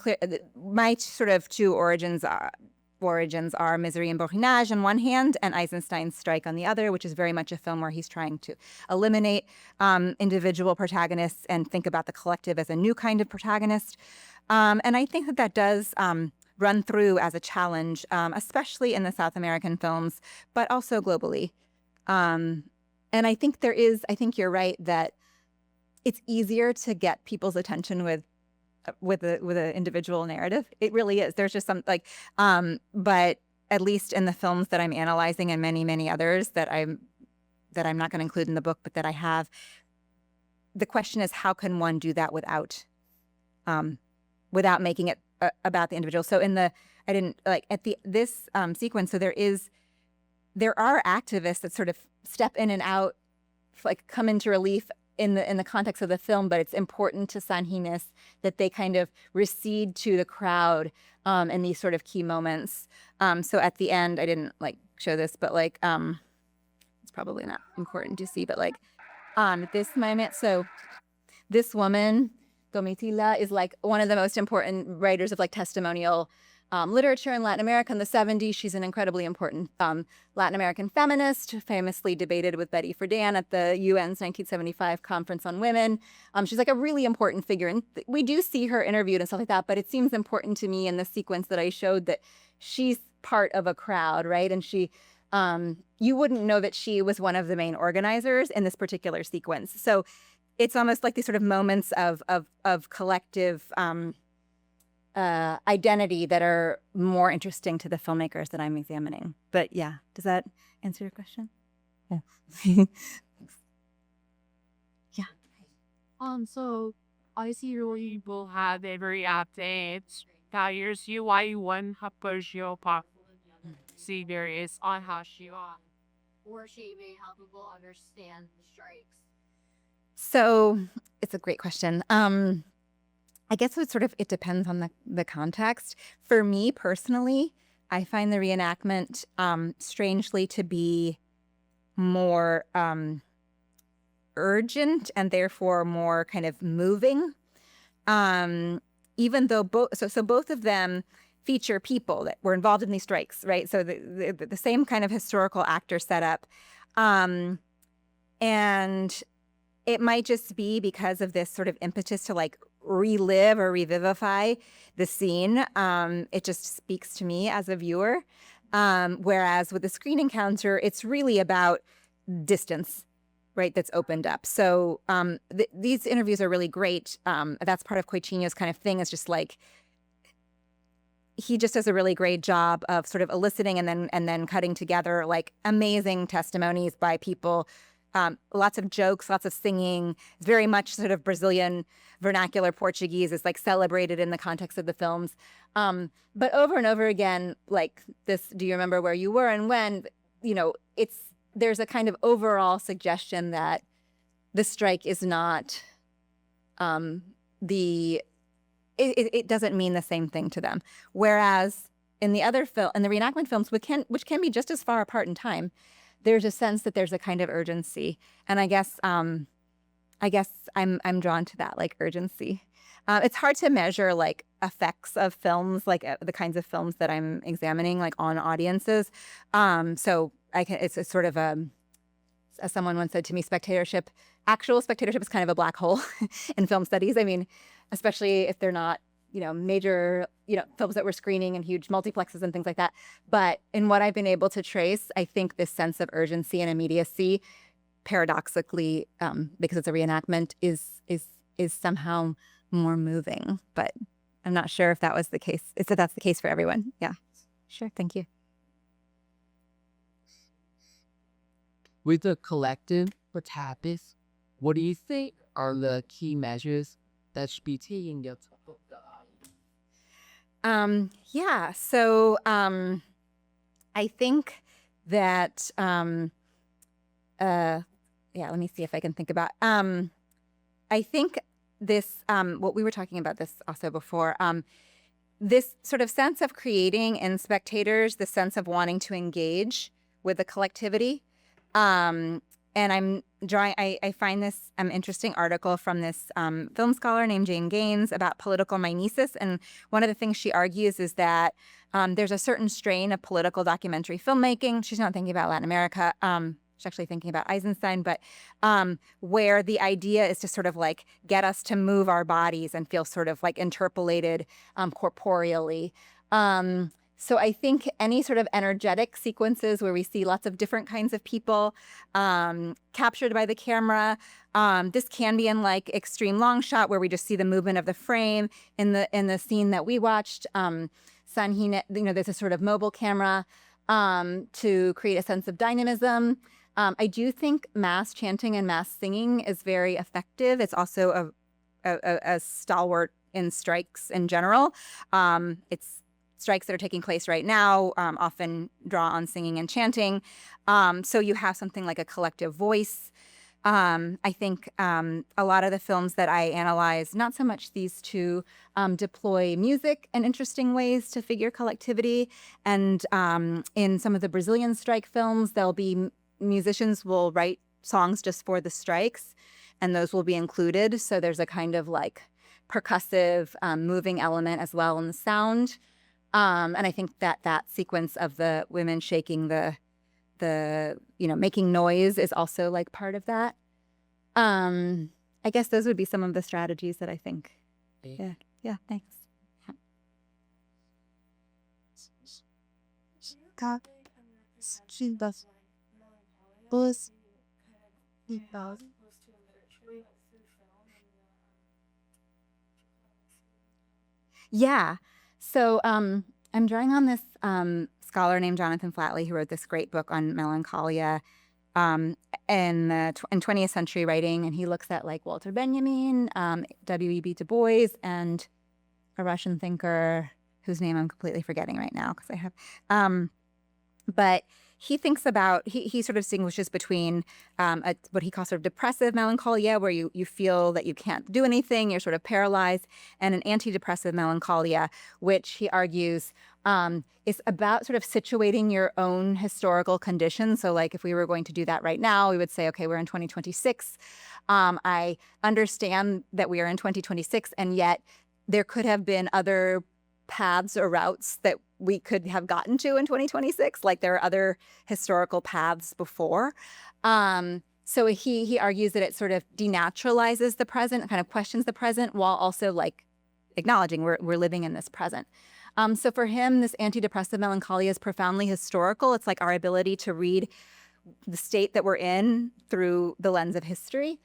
my sort of two origins are Misery and Borinage on one hand and Eisenstein's Strike on the other, which is very much a film where he's trying to eliminate individual protagonists and think about the collective as a new kind of protagonist. And I think that does run through as a challenge, especially in the South American films, but also globally. And I think you're right that it's easier to get people's attention with an individual narrative. It really is. There's just some but at least in the films that I'm analyzing and many, many others that I'm not going to include in the book, but that I have, the question is, how can one do that without making it about the individual? So this sequence, so there are activists that sort of step in and out, like come into relief in the context of the film, but it's important to Sanjines that they kind of recede to the crowd in these sort of key moments. So at the end, I didn't show this, but it's probably not important to see, but this moment. So this woman, Domitila, is one of the most important writers of testimonial literature in Latin America in the 70s. She's an incredibly important Latin American feminist, famously debated with Betty Friedan at the UN's 1975 Conference on Women. She's a really important figure. And we do see her interviewed and stuff like that, but it seems important to me in the sequence that I showed that she's part of a crowd, right? And she, you wouldn't know that she was one of the main organizers in this particular sequence. So it's almost like these sort of moments of collective identity that are more interesting to the filmmakers that I'm examining. But yeah, does that answer your question? Yeah. Yeah. So I see you will have every update. Years you why one happers your pop. See there is on how she are. Or she may help people understand the strikes. So it's a great question. I guess it depends on the context. For me personally, I find the reenactment strangely to be more urgent and therefore more kind of moving. Even though both of them feature people that were involved in these strikes, right? So the same kind of historical actor setup. And it might just be because of this sort of impetus to like relive or revivify the scene. It just speaks to me as a viewer. Whereas with the screen encounter, it's really about distance, right, that's opened up. So these interviews are really great. That's part of Coichinho's kind of thing, is just like, he just does a really great job of sort of eliciting and then cutting together like amazing testimonies by people. Lots of jokes, lots of singing. It's very much sort of Brazilian vernacular Portuguese is like celebrated in the context of the films. But over and over again, like this, do you remember where you were and when? You know, there's a kind of overall suggestion that the strike is not it doesn't mean the same thing to them. Whereas in the reenactment films, which can be just as far apart in time, there's a sense that there's a kind of urgency, and I guess I'm drawn to that, like, urgency. It's hard to measure like effects of films, like the kinds of films that I'm examining, like on audiences. So it's a sort of as someone once said to me, actual spectatorship is kind of a black hole in film studies. I mean, especially if they're not, major, films that we're screening in huge multiplexes and things like that. But in what I've been able to trace, I think this sense of urgency and immediacy, paradoxically, because it's a reenactment, is somehow more moving. But I'm not sure if that was the case. If that's the case for everyone. Yeah, sure. Thank you. With the collective for TAPIS, what do you think are the key measures that should be taken to support the audience? Yeah. So I think that let me see if I can think about. I think this what we were talking about this also before. This sort of sense of creating in spectators, the sense of wanting to engage with the collectivity. And I find this interesting article from this film scholar named Jane Gaines about political mimesis. And one of the things she argues is that there's a certain strain of political documentary filmmaking. She's not thinking about Latin America. She's actually thinking about Eisenstein, but where the idea is to sort of like get us to move our bodies and feel sort of like interpolated corporeally. So I think any sort of energetic sequences where we see lots of different kinds of people captured by the camera. This can be in like extreme long shot where we just see the movement of the frame. In the scene that we watched, Sanhine, there's a sort of mobile camera to create a sense of dynamism. I do think mass chanting and mass singing is very effective. It's also a stalwart in strikes in general. It's strikes that are taking place right now often draw on singing and chanting. So you have something like a collective voice. I think a lot of the films that I analyze, not so much these two, deploy music in interesting ways to figure collectivity. And in some of the Brazilian strike films, there'll be musicians will write songs just for the strikes, and those will be included. So there's a kind of like percussive, moving element as well in the sound. And I think that sequence of the women shaking the making noise is also like part of that. I guess those would be some of the strategies that I think. Yeah, thanks. Yeah. So I'm drawing on this scholar named Jonathan Flatley, who wrote this great book on melancholia in 20th century writing. And he looks at like Walter Benjamin, W.E.B. Du Bois, and a Russian thinker whose name I'm completely forgetting right now because I have. But he thinks about, he sort of distinguishes between what he calls sort of depressive melancholia, where you feel that you can't do anything, you're sort of paralyzed, and an antidepressive melancholia, which he argues is about sort of situating your own historical conditions. So like if we were going to do that right now, we would say, okay, we're in 2026. I understand that we are in 2026, and yet there could have been other paths or routes that we could have gotten to in 2026. Like there are other historical paths before. So he argues that it sort of denaturalizes the present, kind of questions the present, while also like acknowledging we're living in this present. So for him, this antidepressive melancholia is profoundly historical. It's like our ability to read the state that we're in through the lens of history.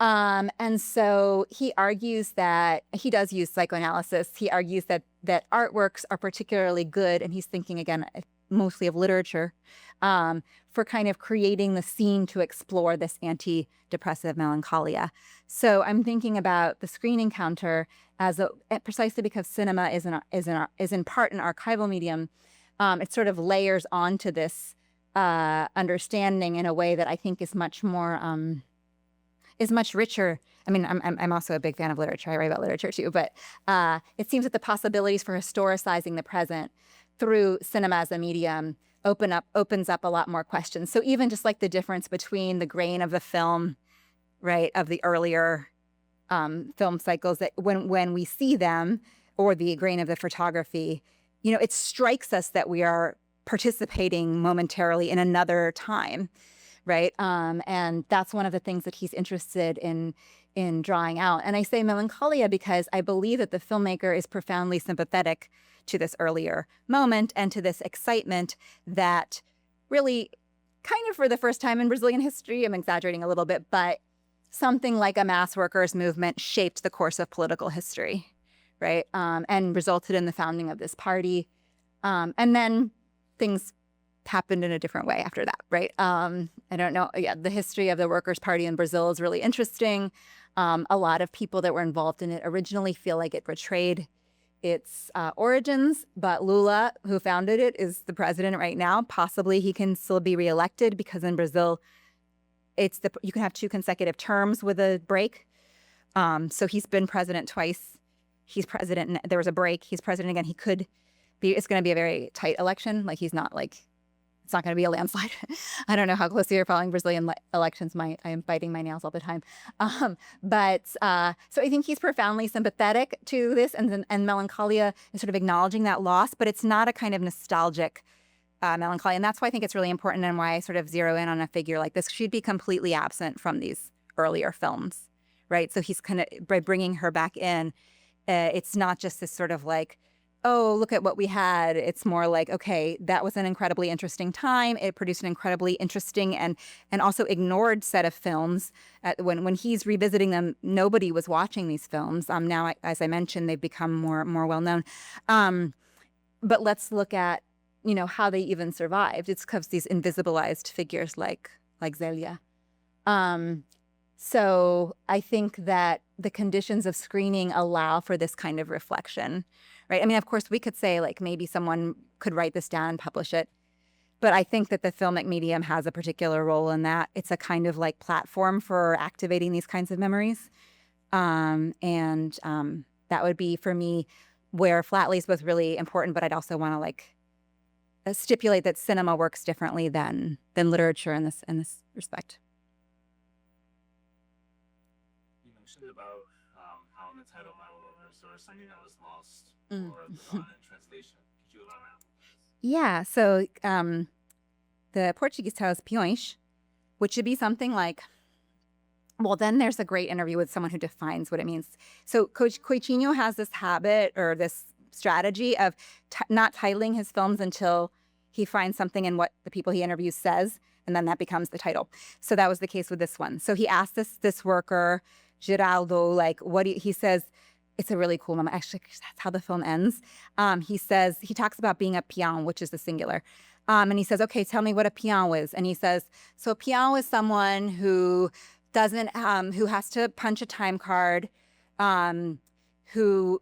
And so he argues that he does use psychoanalysis. He argues that artworks are particularly good, and he's thinking again mostly of literature, for kind of creating the scene to explore this antidepressive melancholia. So I'm thinking about the screen encounter as precisely because cinema is in part an archival medium. It sort of layers onto this understanding in a way that I think is much more is much richer. I mean, I'm also a big fan of literature. I write about literature too, but it seems that the possibilities for historicizing the present through cinema as a medium opens up a lot more questions. So even just like the difference between the grain of the film, right, of the earlier film cycles, that when we see them, or the grain of the photography, it strikes us that we are participating momentarily in another time, right? And that's one of the things that he's interested in drawing out. And I say melancholia because I believe that the filmmaker is profoundly sympathetic to this earlier moment and to this excitement that really kind of for the first time in Brazilian history, I'm exaggerating a little bit, but something like a mass workers' movement shaped the course of political history, right? And resulted in the founding of this party. And then things happened in a different way after that, right? I don't know. Yeah, the history of the Workers' Party in Brazil is really interesting. A lot of people that were involved in it originally feel like it betrayed its origins, but Lula, who founded it, is the president right now. Possibly he can still be reelected because in Brazil, you can have 2 consecutive terms with a break. So he's been president twice. He's president, and there was a break. He's president again. He could be. It's going to be a very tight election. Like it's not going to be a landslide. I don't know how closely you're following Brazilian elections. I am biting my nails all the time. So I think he's profoundly sympathetic to this, and melancholia is sort of acknowledging that loss, but it's not a kind of nostalgic melancholy. And that's why I think it's really important, and why I sort of zero in on a figure like this. She'd be completely absent from these earlier films, right? So he's kind of, by bringing her back in, it's not just this sort of like, oh, look at what we had. It's more like, okay, that was an incredibly interesting time. It produced an incredibly interesting and also ignored set of films. When he's revisiting them, nobody was watching these films. Now, as I mentioned, they've become more well known. But let's look at, how they even survived. It's because these invisibilized figures like Zelia. So I think that the conditions of screening allow for this kind of reflection. Right. I mean, of course, we could say like maybe someone could write this down and publish it. But I think that the filmic medium has a particular role in that. It's a kind of like platform for activating these kinds of memories. That would be for me where Flatley is both really important, but I'd also want to like stipulate that cinema works differently than literature in this respect. You mentioned about how in the title monologue there was something that was lost or in translation. Could you elaborate? Yeah, so the Portuguese title is peões, which should be something like, well, then there's a great interview with someone who defines what it means. So Coutinho has this habit or this strategy of not titling his films until he finds something in what the people he interviews says, and then that becomes the title. So that was the case with this one. So he asked this worker, Geraldo, like, he says, it's a really cool moment. Actually, that's how the film ends. He talks about being a peão, which is the singular. And he says, okay, tell me what a peão is. And he says, so a peão is someone who who has to punch a time card, who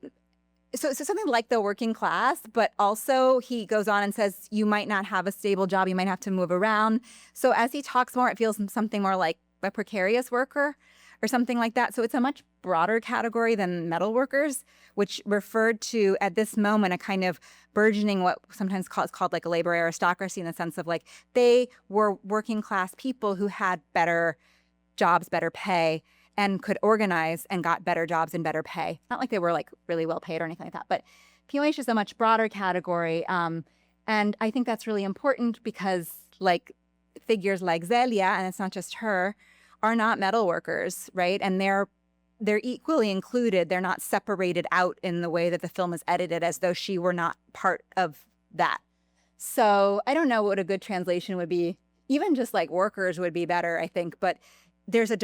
so something like the working class, but also he goes on and says you might not have a stable job, you might have to move around. So as he talks more, it feels something more like a precarious worker or something like that. So it's a much broader category than metal workers, which referred to at this moment a kind of burgeoning what sometimes called like a labor aristocracy, in the sense of like they were working class people who had better jobs, better pay, and could organize and got better jobs and better pay. Not like they were like really well paid or anything like that, but POH is a much broader category. And I think that's really important because like figures like Zelia, and it's not just her, are not metal workers, right? And they're equally included. They're not separated out in the way that the film is edited as though she were not part of that. So I don't know what a good translation would be. Even just like workers would be better, I think. But there's a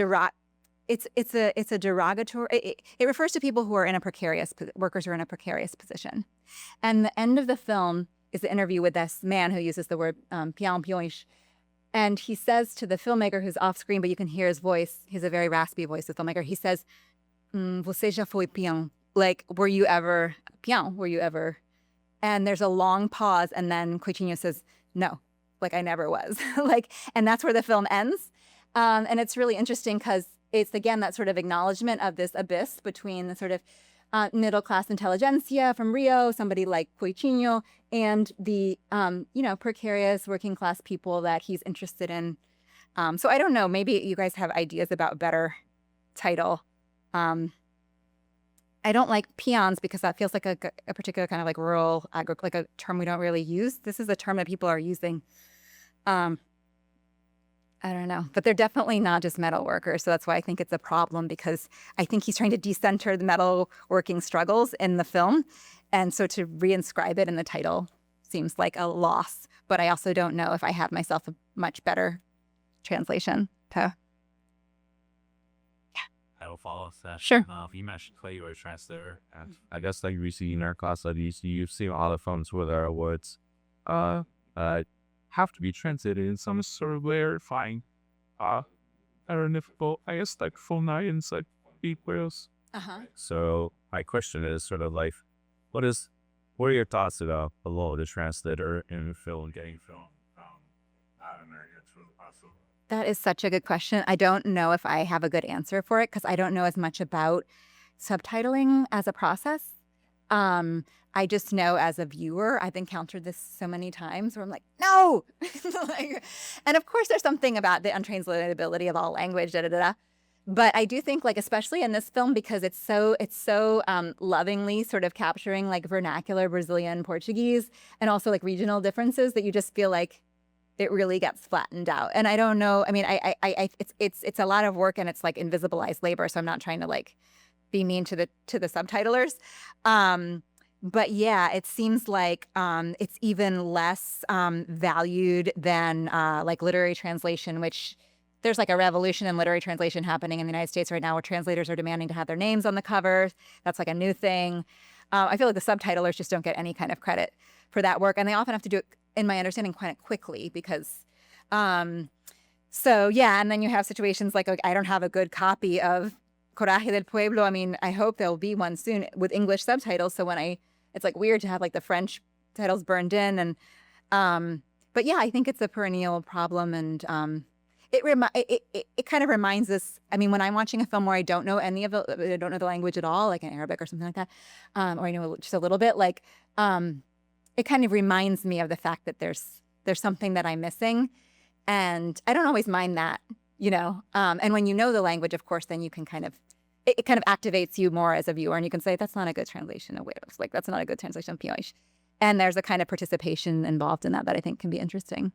it's a derogatory. It refers to people who are in a precarious workers who are in a precarious position. And the end of the film is the interview with this man who uses the word pian pioish. And he says to the filmmaker, who's off screen, but you can hear his voice. He has a very raspy voice, the filmmaker. He says, "Você já foi peão?" Like, were you ever peão? Were you ever? And there's a long pause, and then Coutinho says, "No, like I never was." Like, and that's where the film ends. And it's really interesting because it's again that sort of acknowledgement of this abyss between the sort of middle class intelligentsia from Rio, somebody like Coutinho, and the precarious working class people that he's interested in. So I don't know. Maybe you guys have ideas about a better title. I don't like peons because that feels like a particular kind of like rural like a term we don't really use. This is a term that people are using. I don't know, but they're definitely not just metal workers. So that's why I think it's a problem, because I think he's trying to decenter the metal working struggles in the film. And so to reinscribe it in the title seems like a loss. But I also don't know if I have myself a much better translation to. I will follow that. Sure. You mentioned play your translator, and I guess like recently in our class studies, you've seen all the films where there are words have to be translated in some sort of clarifying. I don't know if I guess like full nines like equals. so my question is sort of like, what are your thoughts about below the translator in film getting film out of America to possible? That is such a good question. I don't know if I have a good answer for it because I don't know as much about subtitling as a process. I just know as a viewer, I've encountered this so many times where I'm like, no! And of course, there's something about the untranslatability of all language, But I do think, like, especially in this film, because it's so lovingly sort of capturing like vernacular Brazilian Portuguese and also like regional differences, that you just feel like it really gets flattened out. And I don't know. I mean, it's a lot of work and it's like invisibilized labor. So I'm not trying to like be mean to the subtitlers. But yeah, it seems like it's even less valued than like literary translation, which there's like a revolution in literary translation happening in the United States right now, where translators are demanding to have their names on the covers. That's like a new thing. I feel like the subtitlers just don't get any kind of credit for that work. And they often have to do it, in my understanding, quite quickly because so yeah. And then you have situations like I don't have a good copy of Coraje del Pueblo. I mean, I hope there'll be one soon with English subtitles. So when it's like weird to have like the French titles burned in. And but yeah, I think it's a perennial problem. And it kind of reminds us. I mean, when I'm watching a film where I don't know I don't know the language at all, like in Arabic or something like that, or I know just a little bit, like it kind of reminds me of the fact that there's something that I'm missing, and I don't always mind that, And when you know the language, of course, then you can kind of it kind of activates you more as a viewer, and you can say that's not a good translation of Wales, like that's not a good translation of Pioche, and there's a kind of participation involved in that I think can be interesting.